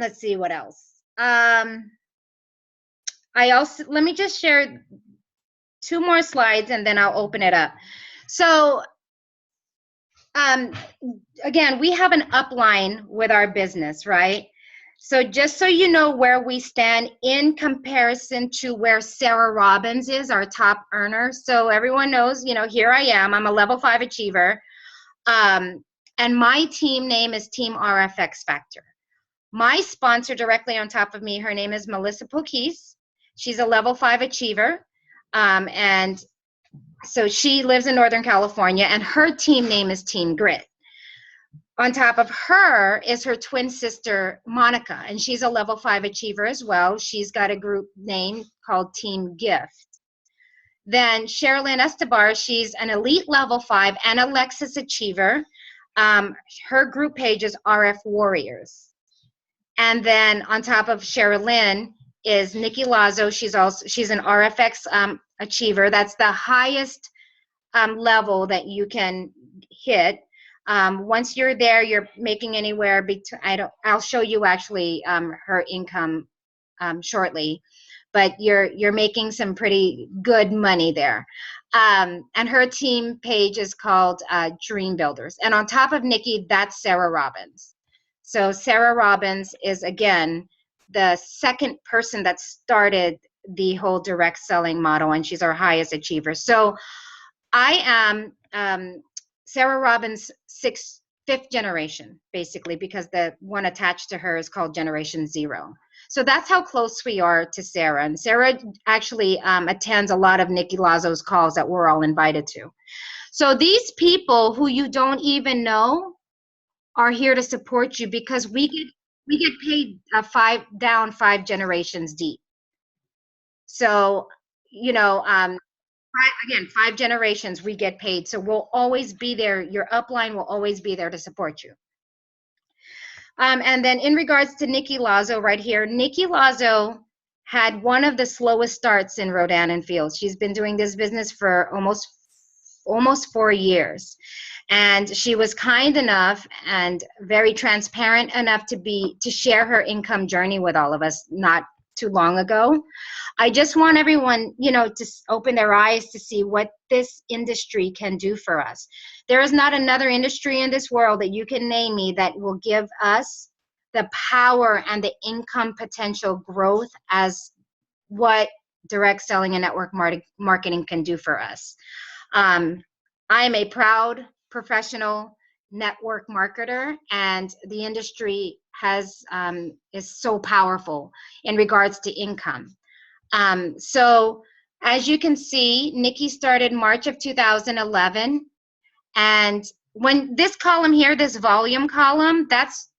let's see what else. Let me just share 2 more slides and then I'll open it up. So again, we have an upline with our business, right? So just so you know where we stand in comparison to where Sarah Robbins is, our top earner. So everyone knows, you know, here I am. I'm a level 5 achiever. And my team name is Team RFX Factor. My sponsor directly on top of me, her name is Melissa Pokis. She's a level 5 achiever. And so she lives in Northern California, and her team name is Team Grit. On top of her is her twin sister, Monica, and she's a level 5 achiever as well. She's got a group name called Team Gift. Then Sherilyn Estebar, she's an elite level 5 and a Lexus achiever. Her group page is RF Warriors. And then on top of Sherilyn is Nikki Lazo. She's an RFX achiever. That's the highest level that you can hit. Once you're there, you're making anywhere between, I'll show you actually her income shortly, but you're making some pretty good money there. And her team page is called Dream Builders. And on top of Nikki, that's Sarah Robbins. So Sarah Robbins is, again, the second person that started the whole direct selling model, and she's our highest achiever. So I am Sarah Robbins' fifth generation, basically, because the one attached to her is called Generation Zero. So that's how close we are to Sarah. And Sarah actually attends a lot of Nikki Lazo's calls that we're all invited to. So these people who you don't even know are here to support you, because we get paid five generations deep. So, you know, again, 5 generations we get paid. So we'll always be there. Your upline will always be there to support you. And then in regards to Nikki Lazo right here, Nikki Lazo had one of the slowest starts in Rodan and Fields. She's been doing this business for almost almost 4 years. And she was kind enough and very transparent enough to share her income journey with all of us not too long ago. I just want everyone, to open their eyes to see what this industry can do for us. There is not another industry in this world that you can name me that will give us the power and the income potential growth as what direct selling and network marketing can do for us. I am a proud professional network marketer, and the industry is so powerful in regards to income. So as you can see, Nikki started March of 2011, and when this column here, this volume column, that's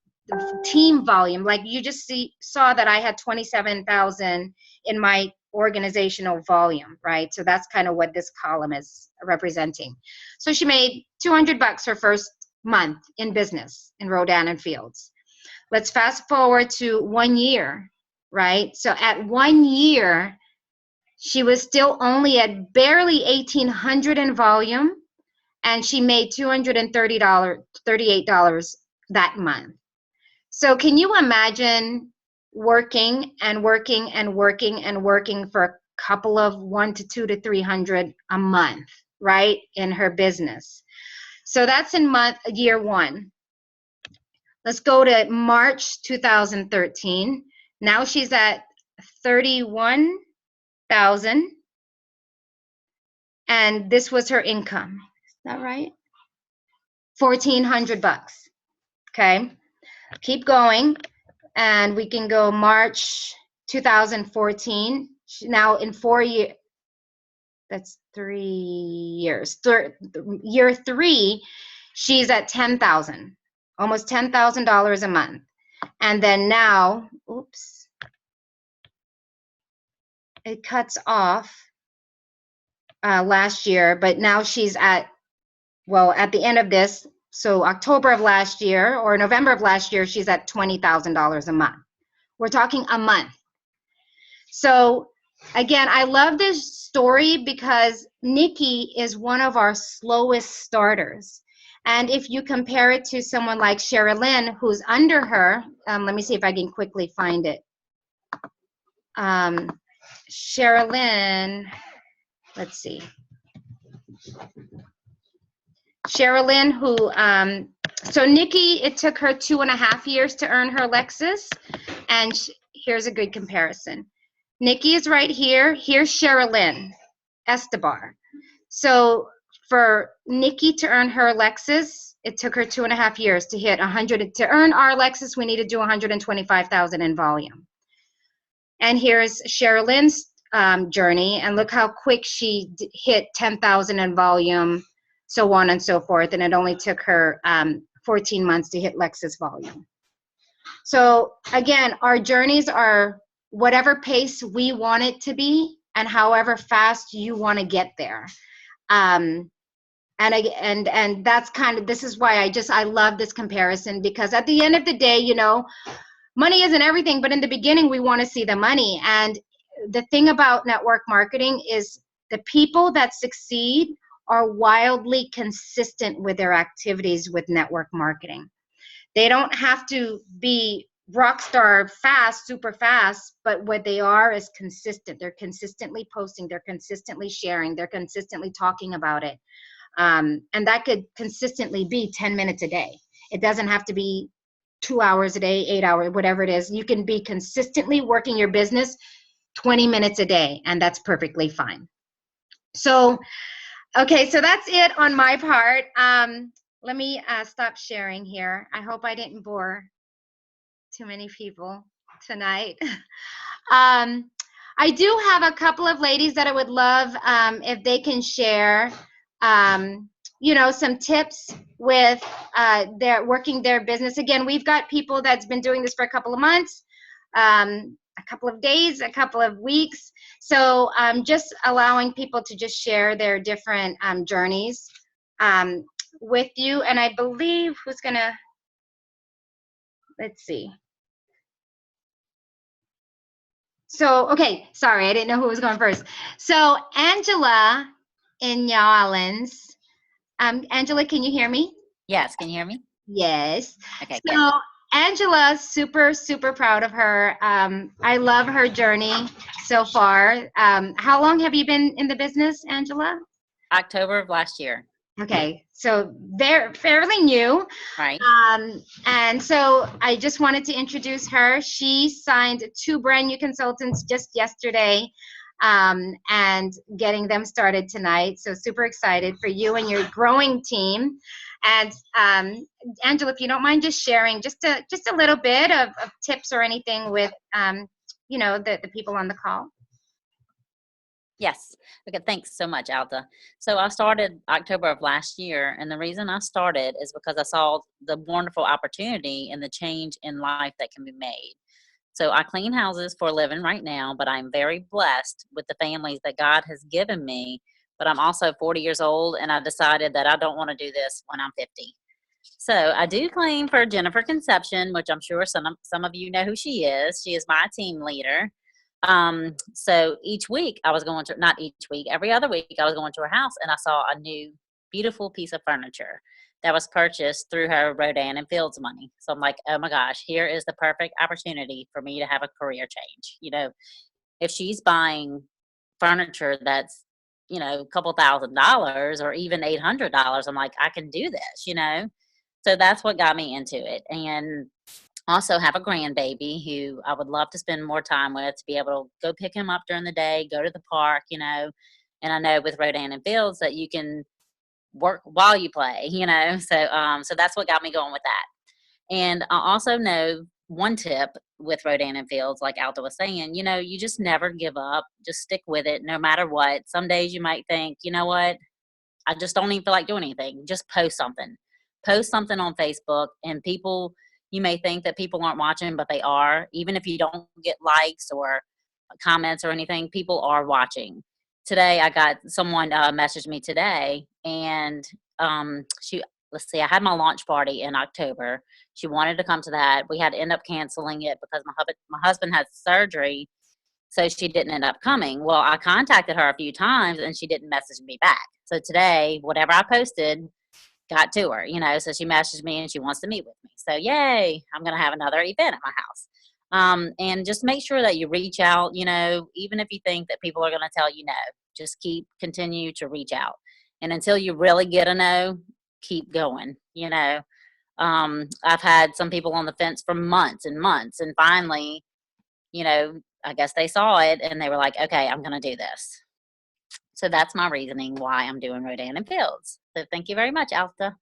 team volume. Like you just saw that I had 27,000 in my organizational volume, right? So that's kind of what this column is representing. So she made $200 her first month in business in Rodan and Fields. Let's fast forward to 1 year, right? So at 1 year, she was still only at barely 1,800 in volume, and she made $238 that month. So can you imagine working and working and working and working for a couple of 100 to 200 to 300 a month, right, in her business? So that's in year one. Let's go to March 2013. Now she's at 31,000, and this was her income. Is that right? $1,400. Okay. Keep going, and we can go March 2014. Now in 4 years, that's 3 years. Year 3, she's at 10,000, almost $10,000 a month. And then now, oops, it cuts off last year, but now she's at the end of this. So October of last year or November of last year, she's at $20,000 a month. We're talking a month. So again, I love this story because Nikki is one of our slowest starters. And if you compare it to someone like Sherilyn, who's under her, let me see if I can quickly find it. Sherilyn, let's see. Sherilyn, who, so Nikki, it took her 2.5 years to earn her Lexus, and here's a good comparison. Nikki is right here. Here's Sherilyn Estebar. So for Nikki to earn her Lexus, it took her 2.5 years to hit 100. To earn our Lexus, we need to do 125,000 in volume. And here's Sherilyn's journey, and look how quick she hit 10,000 in volume, so on and so forth, and it only took her 14 months to hit Lexus volume. So again, our journeys are whatever pace we want it to be and however fast you want to get there. And that's kind of, this is why I love this comparison, because at the end of the day, money isn't everything, but in the beginning we want to see the money. And the thing about network marketing is the people that succeed are wildly consistent with their activities with network marketing. They don't have to be rock star fast, super fast, but what they are is consistent. They're consistently posting, they're consistently sharing, they're consistently talking about it. And that could consistently be 10 minutes a day. It doesn't have to be 2 hours a day, 8 hours, whatever it is. You can be consistently working your business 20 minutes a day, and that's perfectly fine. So, okay, so that's it on my part. Let me stop sharing here. I hope I didn't bore too many people tonight. I do have a couple of ladies that I would love if they can share, some tips with working their business. Again, we've got people that's been doing this for a couple of months, a couple of days, a couple of weeks. So just allowing people to just share their different journeys with you. And I believe who's gonna, let's see. So, okay, sorry, I didn't know who was going first. So Angela in New Orleans, Angela, can you hear me? Yes, can you hear me? Yes. Okay, good. So Angela, super, super proud of her. I love her journey so far. How long have you been in the business, Angela? October of last year, Okay, so they're fairly new. right? And so I just wanted to introduce her. She signed 2 brand new consultants just yesterday, and getting them started tonight. So super excited for you and your growing team. And Angela, if you don't mind just sharing just a little bit of tips or anything with the people on the call. Yes. Okay, thanks so much, Alta. So I started October of last year, and the reason I started is because I saw the wonderful opportunity and the change in life that can be made. So I clean houses for a living right now, but I'm very blessed with the families that God has given me. But I'm also 40 years old, and I decided that I don't want to do this when I'm 50. So I do clean for Jennifer Conception, which I'm sure some of you know who she is. She is my team leader. So each week I was going to, not each week, every other week I was going to her house and I saw a new beautiful piece of furniture that was purchased through her Rodan and Fields money. So I'm like, oh my gosh, here is the perfect opportunity for me to have a career change. If she's buying furniture that's, a couple $1,000s or even $800, I'm like, I can do this. So that's what got me into it. And also have a grandbaby who I would love to spend more time with, to be able to go pick him up during the day, go to the park. And I know with Rodan and Fields that you can work while you play. So that's what got me going with that. And I also know one tip with Rodan and Fields, like Alta was saying, you just never give up. Just stick with it no matter what. Some days you might think, you know what, I just don't even feel like doing anything. Just post something. Post something on Facebook, and you may think that people aren't watching, but they are. Even if you don't get likes or comments or anything, people are watching. Today, I got someone messaged me today, and let's see, I had my launch party in October. She wanted to come to that. We had to end up canceling it because my husband had surgery, so she didn't end up coming. Well, I contacted her a few times and she didn't message me back. So today, whatever I posted got to her, so she messaged me and she wants to meet with me. So yay, I'm going to have another event at my house. And just make sure that you reach out, even if you think that people are going to tell you no, just continue to reach out. And until you really get a no, keep going. I've had some people on the fence for months and months, and finally, I guess they saw it and they were like, okay, I'm going to do this. So that's my reasoning why I'm doing Rodan and Fields. So thank you very much, Alta.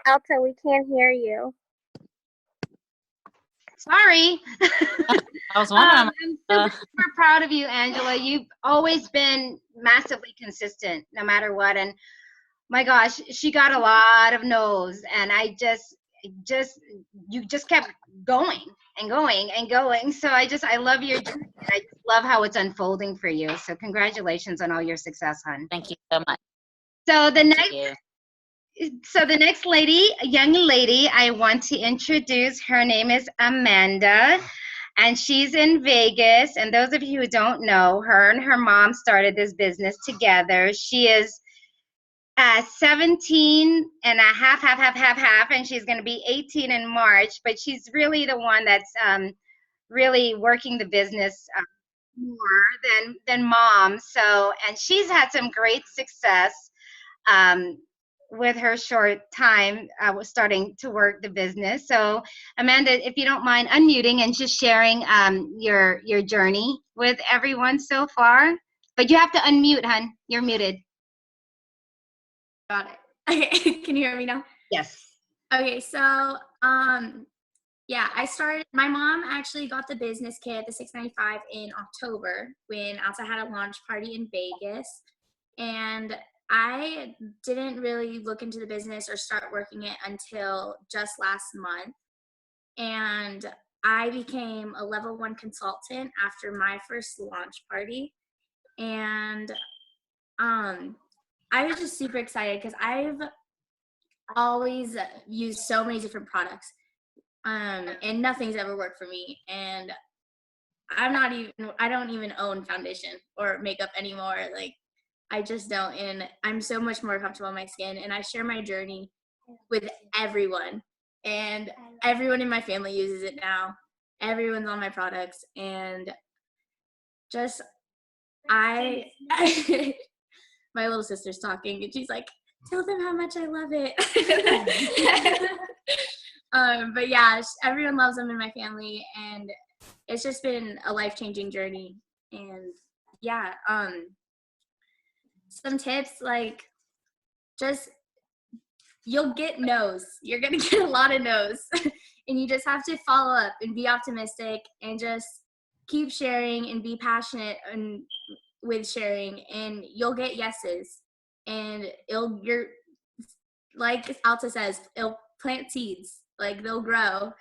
Alta, we can't hear you. Sorry. I was wondering. I'm super proud of you, Angela. You've always been massively consistent, no matter what. And my gosh, she got a lot of no's, and you just kept going and going and going. So I love your journey. I just love how it's unfolding for you. So congratulations on all your success, hon. Thank you so much. So the next lady, a young lady, I want to introduce. Her name is Amanda, and she's in Vegas. And those of you who don't know, her and her mom started this business together. She is 17 and a half, and she's going to be 18 in March. But she's really the one that's really working the business more than mom. So, and she's had some great success. With her short time was starting to work the business. So Amanda, if you don't mind unmuting and just sharing your journey with everyone so far. But you have to unmute, hon. You're muted. Got it. Okay, can you hear me now? Yes. Okay, so yeah, my mom actually got the business kit at the 695 in October when Alta had a launch party in Vegas. And I didn't really look into the business or start working it until just last month. And I became a level 1 consultant after my first launch party. And I was just super excited because I've always used so many different products. and nothing's ever worked for me. And I don't even own foundation or makeup anymore. Like, I just don't. And I'm so much more comfortable in my skin. And I share my journey with everyone. And everyone in my family uses it now. Everyone's on my products. And just, my little sister's talking, and she's like, tell them how much I love it. But yeah, everyone loves them in my family. And it's just been a life-changing journey. And yeah, some tips, like, just, you'll get no's. You're gonna get a lot of no's. And you just have to follow up and be optimistic and just keep sharing and be passionate and with sharing, and you'll get yeses. And you're like Alta says, it'll plant seeds, like they'll grow.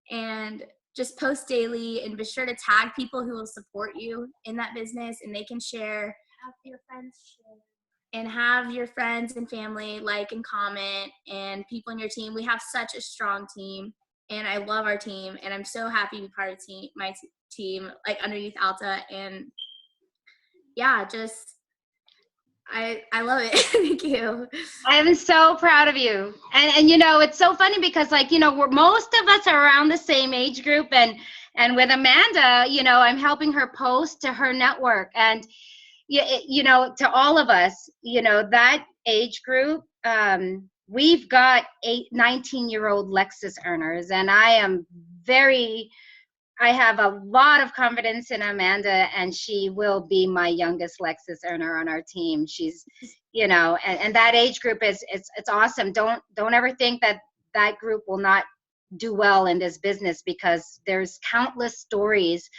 And just post daily and be sure to tag people who will support you in that business, and they can share. Have your friends share. And have your friends and family like and comment, and people in your team. We have such a strong team, and I love our team, and I'm so happy to be part of my team, like underneath Alta. And yeah, just I love it. Thank you. I am so proud of you. And you know, it's so funny because, like, you know, most of us are around the same age group, and with Amanda, you know, I'm helping her post to her network, and you know, to all of us, you know, that age group, we've got 19-year-old Lexus earners, and I have a lot of confidence in Amanda, and she will be my youngest Lexus earner on our team. She's, you know, and that age group it's awesome. Don't ever think that group will not do well in this business, because there's countless stories.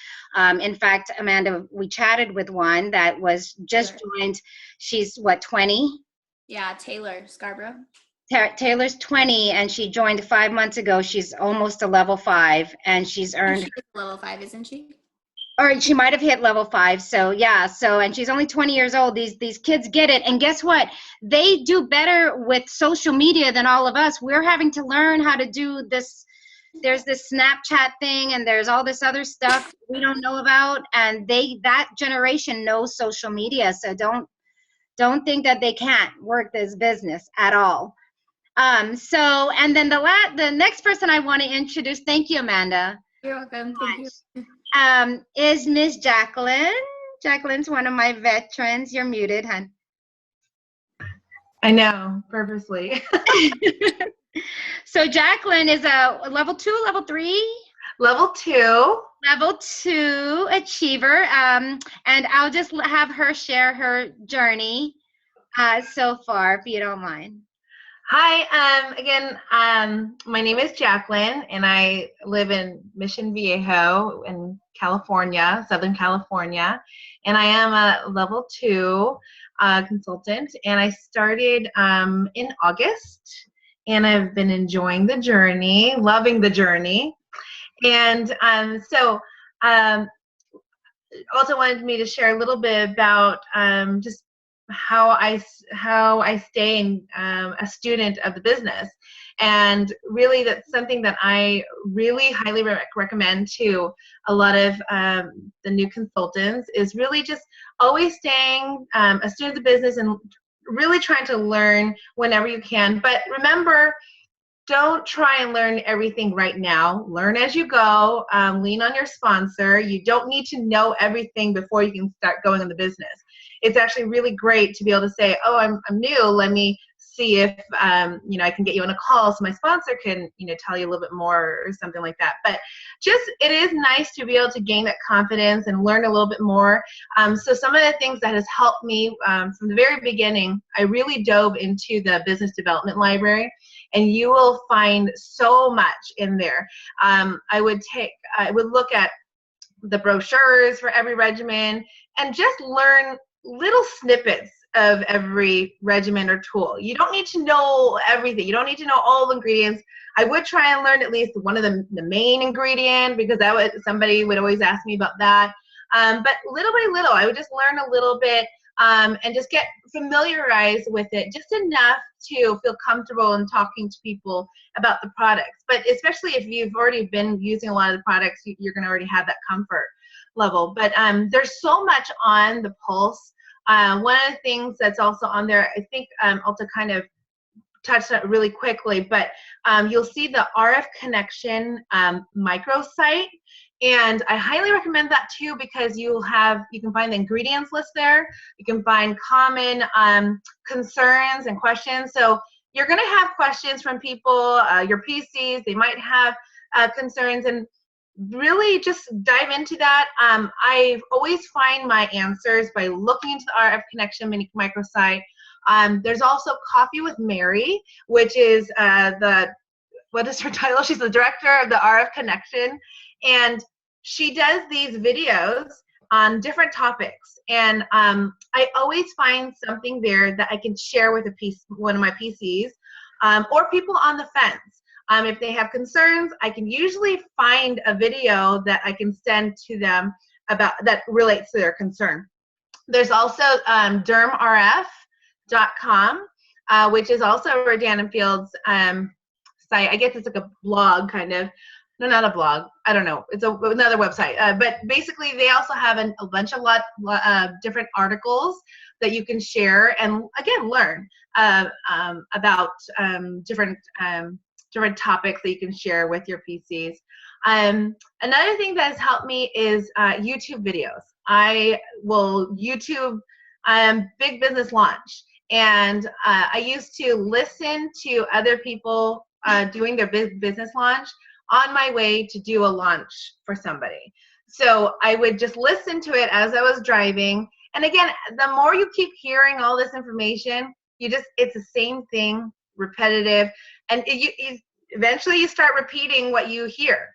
In fact, Amanda, we chatted with one that was just joined. She's what, 20? Yeah, Taylor Scarborough. Taylor's 20, and she joined 5 months ago. She's almost a level 5, and she's earned. She's level 5, isn't she? Or she might have hit level 5. So yeah. So, and she's only 20 years old. These kids get it, and guess what? They do better with social media than all of us. We're having to learn how to do this. There's this Snapchat thing, and there's all this other stuff we don't know about, and that generation knows social media. So don't think that they can't work this business at all. So, and then the next person I want to introduce, thank you, Amanda. You're welcome. Thank you. Is Miss Jacqueline. Jacqueline's one of my veterans. You're muted, hon. I know, purposely. So Jacqueline is a level 2, level 3? Level 2. Level 2 achiever. And I'll just have her share her journey so far, if you don't mind. Hi, again, my name is Jacqueline, and I live in Mission Viejo in California, Southern California, and I am a level 2 consultant, and I started in August, and I've been enjoying the journey, loving the journey, and so also wanted me to share a little bit about just how I stay a student of the business. And really, that's something that I really highly recommend to a lot of the new consultants, is really just always staying a student of the business and really trying to learn whenever you can. But remember, don't try and learn everything right now. Learn as you go. Lean on your sponsor. You don't need to know everything before you can start going in the business. It's actually really great to be able to say, oh, I'm new. Let me see if you know, I can get you on a call so my sponsor can, you know, tell you a little bit more or something like that. But just, it is nice to be able to gain that confidence and learn a little bit more. So some of the things that has helped me from the very beginning, I really dove into the business development library, and you will find so much in there. I would look at the brochures for every regimen and just learn little snippets of every regimen or tool. You don't need to know everything. You don't need to know all the ingredients. I would try and learn at least one of the main ingredient, because somebody would always ask me about that. But little by little, I would just learn a little bit and just get familiarized with it just enough to feel comfortable in talking to people about the products. But especially if you've already been using a lot of the products, you're going to already have that comfort level. But there's so much on the Pulse. One of the things that's also on there, I think Alta kind of touched on it really quickly, but you'll see the RF Connection microsite. And I highly recommend that too, because you can find the ingredients list there. You can find common concerns and questions. So you're going to have questions from people, your PCs. They might have concerns, and really just dive into that. I always find my answers by looking into the RF Connection microsite. There's also Coffee with Mary, which is what is her title? She's the director of the RF Connection, and she does these videos on different topics. And I always find something there that I can share with one of my PCs, or people on the fence. If they have concerns, I can usually find a video that I can send to them about that relates to their concern. There's also dermrf.com, which is also Rodan & Field's site. I guess it's like a blog kind of. No, not a blog. I don't know. It's another website. But basically, they also have a bunch of different articles that you can share and, again, learn about different topics that you can share with your PCs. Another thing that has helped me is YouTube videos. I will YouTube Big Business Launch. And I used to listen to other people doing their business launch on my way to do a launch for somebody. So I would just listen to it as I was driving. And again, the more you keep hearing all this information, it's the same thing, repetitive, and eventually you start repeating what you hear.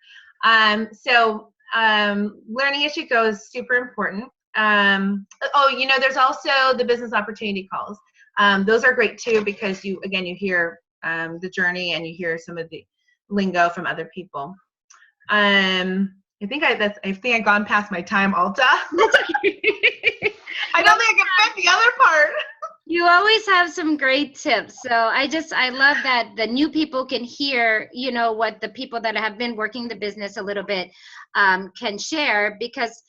So learning as you go is super important. There's also the business opportunity calls. Those are great too, because you hear the journey and you hear some of the lingo from other people. I think I've gone past my time, Alta. I don't think I can fit the other part. You always have some great tips. So I love that the new people can hear, what the people that have been working the business a little bit can share, because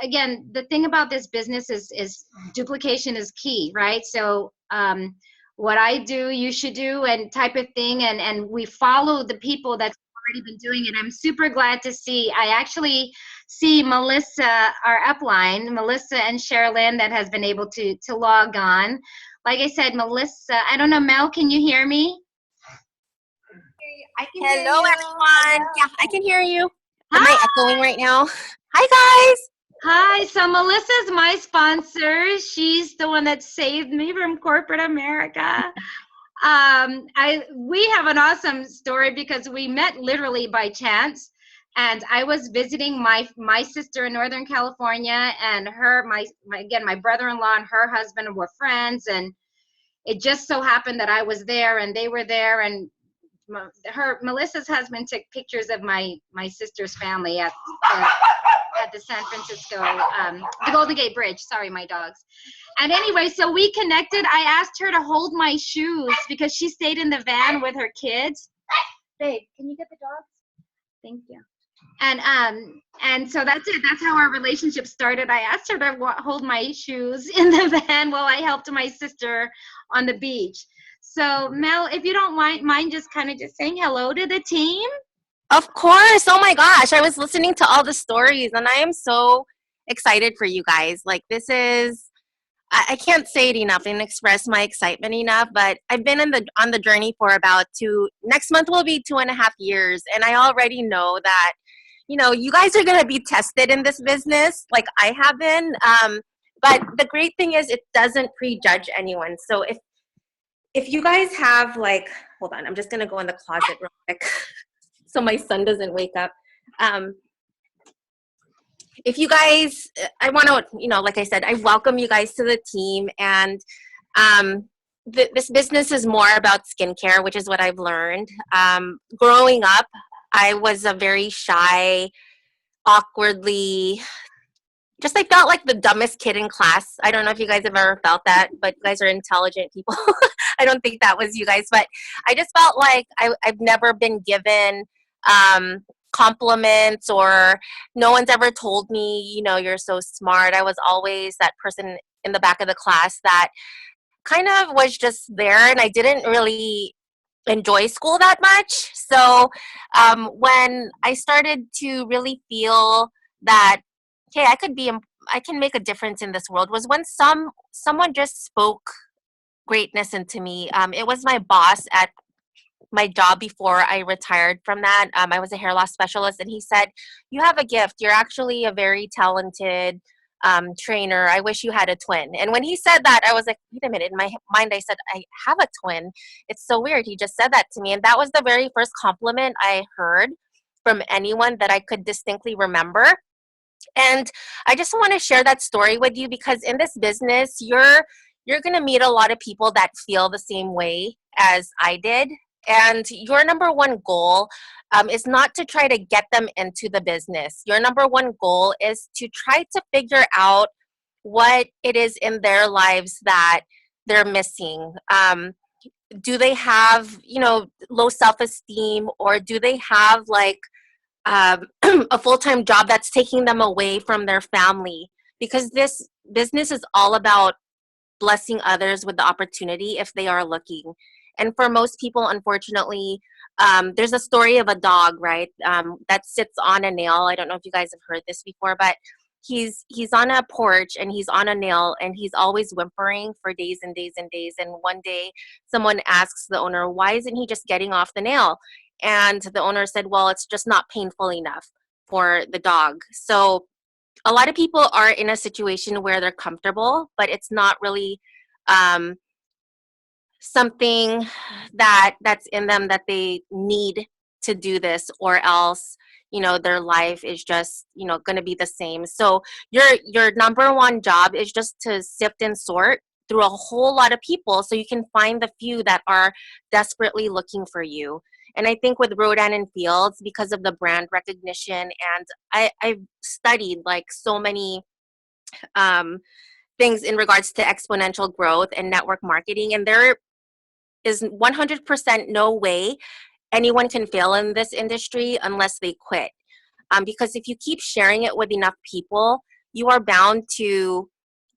again, the thing about this business is duplication is key, right? So what I do, you should do, and type of thing, and we follow the people that's already been doing it. I'm super glad to see. I actually see Melissa, our upline, Melissa and Sherilyn, that has been able to log on. Like I said, Melissa, I don't know, Mel, can you hear me? I can Hello, everyone. Yeah, I can hear you. Am I echoing right now? Hi, guys. Hi, so Melissa's my sponsor. She's the one that saved me from corporate America. We have an awesome story because we met literally by chance, and I was visiting my sister in Northern California, and my brother-in-law and her husband were friends, and it just so happened that I was there and they were there, and Melissa's husband took pictures of my sister's family at the San Francisco, the Golden Gate Bridge. Sorry, my dogs. And anyway, so we connected. I asked her to hold my shoes because she stayed in the van with her kids. Babe, can you get the dogs? Thank you. And so that's it. That's how our relationship started. I asked her to hold my shoes in the van while I helped my sister on the beach. So Mel, if you don't mind just kind of just saying hello to the team. Of course. Oh my gosh. I was listening to all the stories and I am so excited for you guys. Like, this is, I can't say it enough and express my excitement enough, but I've been on the journey for about next month will be 2.5 years. And I already know that, you guys are going to be tested in this business like I have been. But the great thing is it doesn't prejudge anyone. So if you guys have hold on, I'm just going to go in the closet real quick so my son doesn't wake up. If you guys, I want to, like I said, I welcome you guys to the team. And this business is more about skincare, which is what I've learned. Growing up, I was a very shy, awkwardly just I felt like the dumbest kid in class. I don't know if you guys have ever felt that, but you guys are intelligent people. I don't think that was you guys, but I just felt like I've never been given compliments, or no one's ever told me, you're so smart. I was always that person in the back of the class that kind of was just there, and I didn't really enjoy school that much. So when I started to really feel that, hey, I can make a difference in this world, was when someone just spoke greatness into me. It was my boss at my job before I retired from that. I was a hair loss specialist, and he said, "You have a gift. You're actually a very talented trainer. I wish you had a twin." And when he said that, I was like, wait a minute. In my mind, I said, I have a twin. It's so weird. He just said that to me. And that was the very first compliment I heard from anyone that I could distinctly remember. And I just want to share that story with you, because in this business, you're going to meet a lot of people that feel the same way as I did. And your number one goal is not to try to get them into the business. Your number one goal is to try to figure out what it is in their lives that they're missing. Do they have, low self-esteem, or do they have like a full-time job that's taking them away from their family? Because this business is all about blessing others with the opportunity if they are looking. And for most people, unfortunately, there's a story of a dog, right, that sits on a nail. I don't know if you guys have heard this before, but he's on a porch and he's on a nail and he's always whimpering for days and days and days. And one day someone asks the owner, why isn't he just getting off the nail? And the owner said, well, it's just not painful enough for the dog. So a lot of people are in a situation where they're comfortable, but it's not really something that's in them that they need to do this, or else their life is just going to be the same. So your number one job is just to sift and sort through a whole lot of people so you can find the few that are desperately looking for you. And I think with Rodan and Fields, because of the brand recognition, and I've studied like so many things in regards to exponential growth and network marketing, and there is 100% no way anyone can fail in this industry unless they quit. Because if you keep sharing it with enough people, you are bound to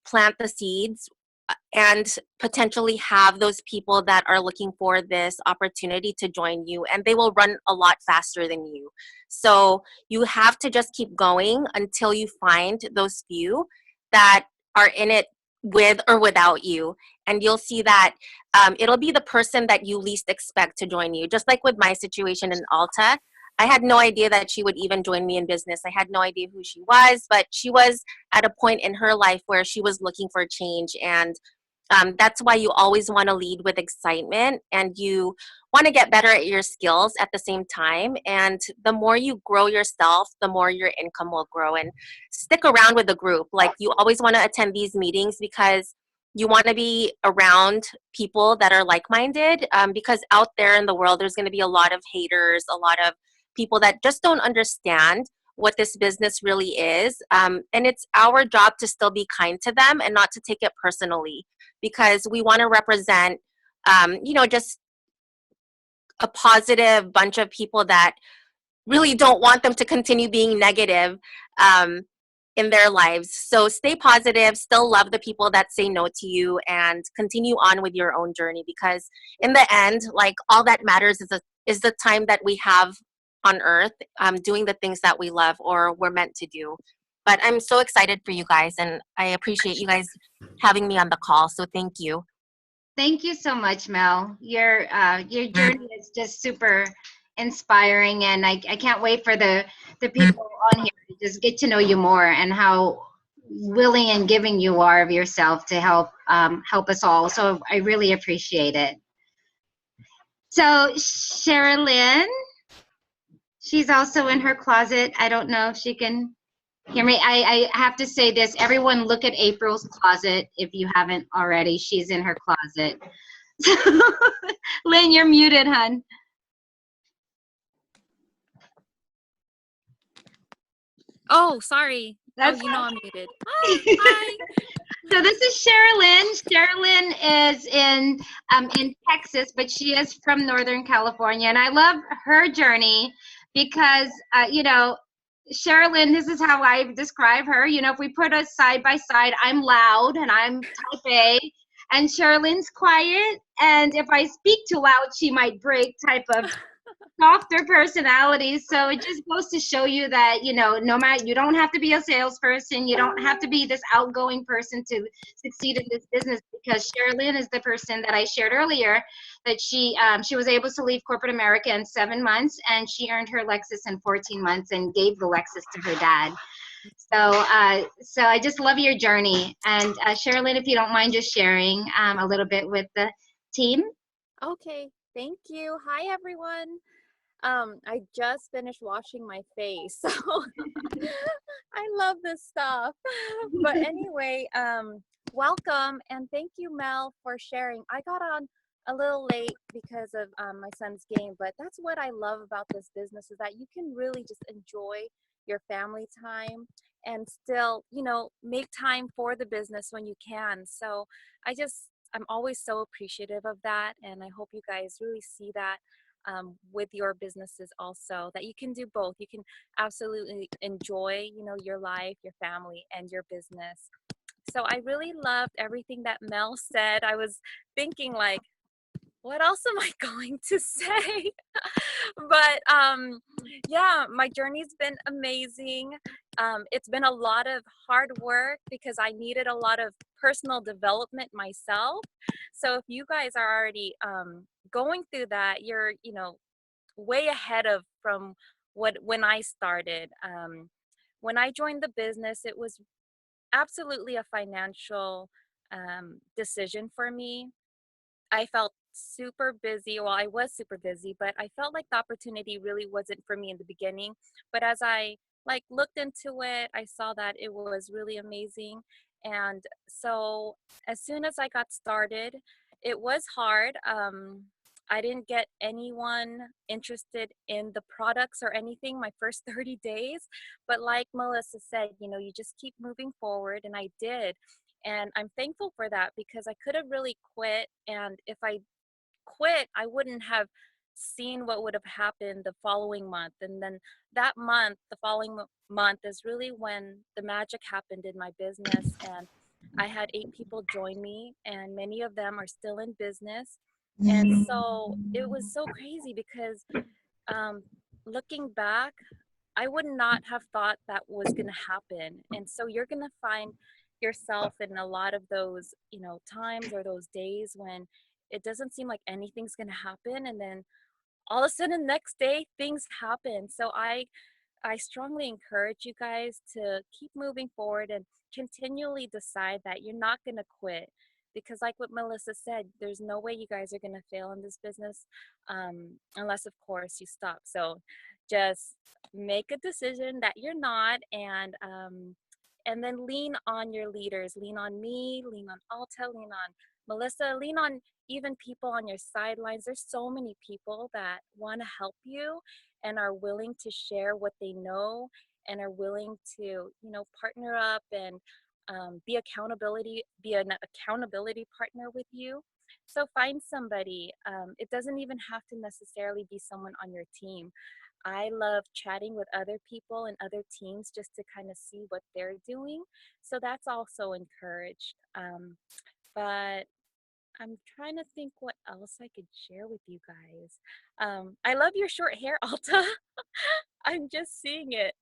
plant the seeds and potentially have those people that are looking for this opportunity to join you, and they will run a lot faster than you. So you have to just keep going until you find those few that are in it with or without you. And you'll see that it'll be the person that you least expect to join you. Just like with my situation in Alta, I had no idea that she would even join me in business. I had no idea who she was, but she was at a point in her life where she was looking for change. And that's why you always want to lead with excitement, and you want to get better at your skills at the same time. And the more you grow yourself, the more your income will grow. And stick around with the group. Like, you always want to attend these meetings because you want to be around people that are like-minded, because out there in the world, there's going to be a lot of haters, a lot of people that just don't understand what this business really is. And it's our job to still be kind to them and not to take it personally, because we want to represent, just a positive bunch of people that really don't want them to continue being negative in their lives. So stay positive, still love the people that say no to you, and continue on with your own journey, because in the end, like, all that matters is the time that we have on earth, doing the things that we love or we're meant to do. But I'm so excited for you guys, and I appreciate you guys having me on the call. So thank you. Thank you so much, Mel. Your journey is just super inspiring, and I can't wait for the people on here to just get to know you more, and how willing and giving you are of yourself to help us all. So I really appreciate it. So Sherilyn, she's also in her closet. I don't know if she can hear me. I have to say this. Everyone look at April's closet if you haven't already. She's in her closet. Lynn, you're muted, hon. Oh, sorry. That's you know I'm muted. Hi. So this is Sherilyn. Sherilyn is in Texas, but she is from Northern California, and I love her journey because you know, Sherilyn, this is how I describe her. You know, if we put us side by side, I'm loud and I'm type A, and Sherilyn's quiet. And if I speak too loud, she might break type of softer personalities. So it just goes to show you that, you know, no matter, you don't have to be a salesperson. You don't have to be this outgoing person to succeed in this business, because Sherilyn is the person that I shared earlier, that she was able to leave corporate America in 7 months, and she earned her Lexus in 14 months and gave the Lexus to her dad. So I just love your journey. And Sherilyn, if you don't mind just sharing a little bit with the team. Okay, thank you. Hi, everyone. I just finished washing my face, so I love this stuff. But anyway, welcome, and thank you, Mel, for sharing. I got on a little late because of my son's game, but that's what I love about this business, is that you can really just enjoy your family time and still, you know, make time for the business when you can. So I'm always so appreciative of that, and I hope you guys really see that with your businesses also, that you can do both. You can absolutely enjoy, you know, your life, your family, and your business. So I really loved everything that Mel said. I was thinking, like, what else am I going to say? But yeah, my journey's been amazing. It's been a lot of hard work because I needed a lot of personal development myself. So if you guys are already going through that, you're, you know, way ahead of from when I started. When I joined the business, it was absolutely a financial decision for me. I felt super busy. Well, I was super busy, but I felt like the opportunity really wasn't for me in the beginning. But as I like looked into it, I saw that it was really amazing. And so as soon as I got started, it was hard. I didn't get anyone interested in the products or anything my first 30 days. But like Melissa said, you know, you just keep moving forward, and I did. And I'm thankful for that, because I could have really quit. And if I quit, I wouldn't have seen what would have happened the following month. And then that month, the following month, is really when the magic happened in my business. And I had 8 people join me, and many of them are still in business. And so it was so crazy because looking back, I would not have thought that was going to happen. And so you're going to find yourself in a lot of those, you know, times or those days when it doesn't seem like anything's going to happen, and then all of a sudden next day things happen. So I strongly encourage you guys to keep moving forward and continually decide that you're not going to quit, because like what Melissa said, there's no way you guys are going to fail in this business unless of course you stop. So just make a decision that you're not, and then lean on your leaders. Lean on me, lean on Alta, lean on Melissa, lean on even people on your sidelines. There's so many people that want to help you and are willing to share what they know, and are willing to, you know, partner up and be an accountability partner with you. So find somebody. It doesn't even have to necessarily be someone on your team. I love chatting with other people and other teams just to kind of see what they're doing. So that's also encouraged. But I'm trying to think what else I could share with you guys. I love your short hair, Alta. I'm just seeing it.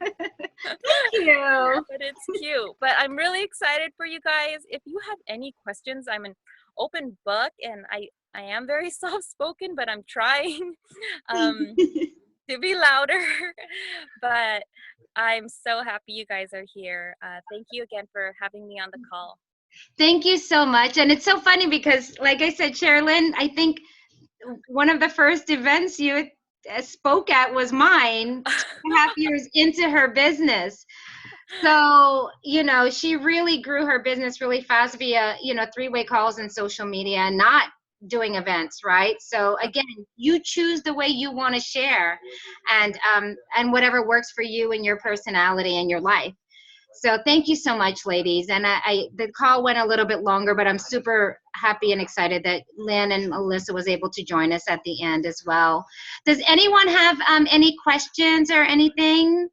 Thank you. But it's cute. But I'm really excited for you guys. If you have any questions, I'm an open book, and I am very soft-spoken, but I'm trying to be louder. But I'm so happy you guys are here. Thank you again for having me on the call. Thank you so much. And it's so funny because, like I said, Sherilyn, I think one of the first events you spoke at was mine 2.5 years into her business. So, you know, she really grew her business really fast via, you know, 3-way calls and social media, and not doing events, right? So again, you choose the way you want to share, and whatever works for you and your personality and your life. So thank you so much, ladies. And the call went a little bit longer, but I'm super happy and excited that Lynn and Alyssa was able to join us at the end as well. Does anyone have any questions or anything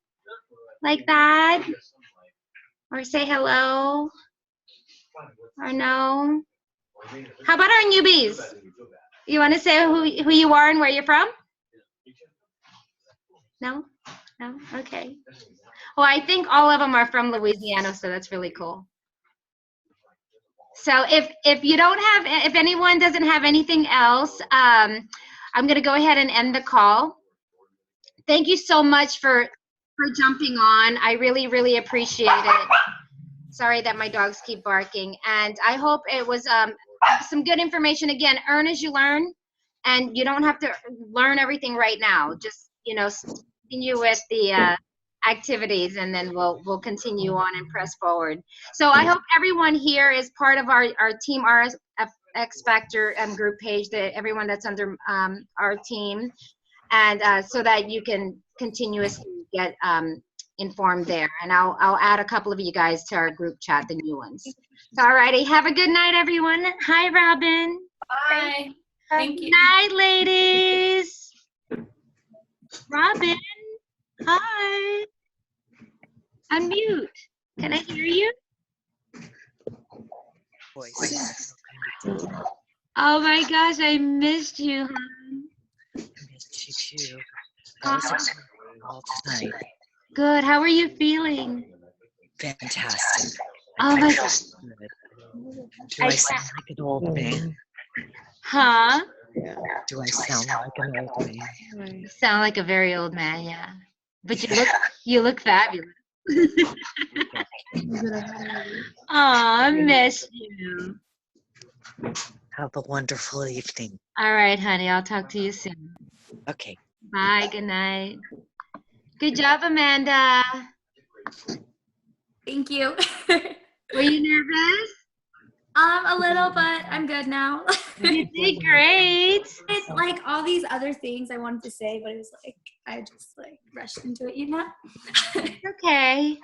like that? Or say hello? Or no? How about our newbies? You want to say who you are and where you're from? No? No? Okay. Well, I think all of them are from Louisiana, so that's really cool. So if you don't have, if anyone doesn't have anything else, I'm going to go ahead and end the call. Thank you so much for jumping on. I really, really appreciate it. Sorry that my dogs keep barking. And I hope it was some good information. Again, earn as you learn, and you don't have to learn everything right now. Just, you know, continue with the activities, and then we'll continue on and press forward. So I hope everyone here is part of our Team RFX Factor group page, that everyone that's under our team, and so that you can continuously get informed there. And I'll add a couple of you guys to our group chat, the new ones. So, all righty, have a good night, everyone. Hi, Robin. Bye. Thank you. Good night, ladies. Robin, hi. Unmute. Can I hear you? Oh my gosh, I missed you, hon. I missed you too. I was excited all tonight. Good. How are you feeling? Fantastic. Oh my feel gosh. good. Do I sound like an old man? Huh? Do I sound like an old man? You sound like a very old man, yeah. But you look fabulous. Aw, I miss you. Have a wonderful evening. All right, honey. I'll talk to you soon. Okay. Bye. Good night. Good job, Amanda. Thank you. Were you nervous? A little, but I'm good now. You did great. It's like all these other things I wanted to say, but it was like I just like rushed into it, you know. Okay.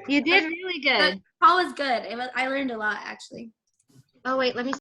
You did really The good. call was good. I learned a lot actually. Oh, wait. Let me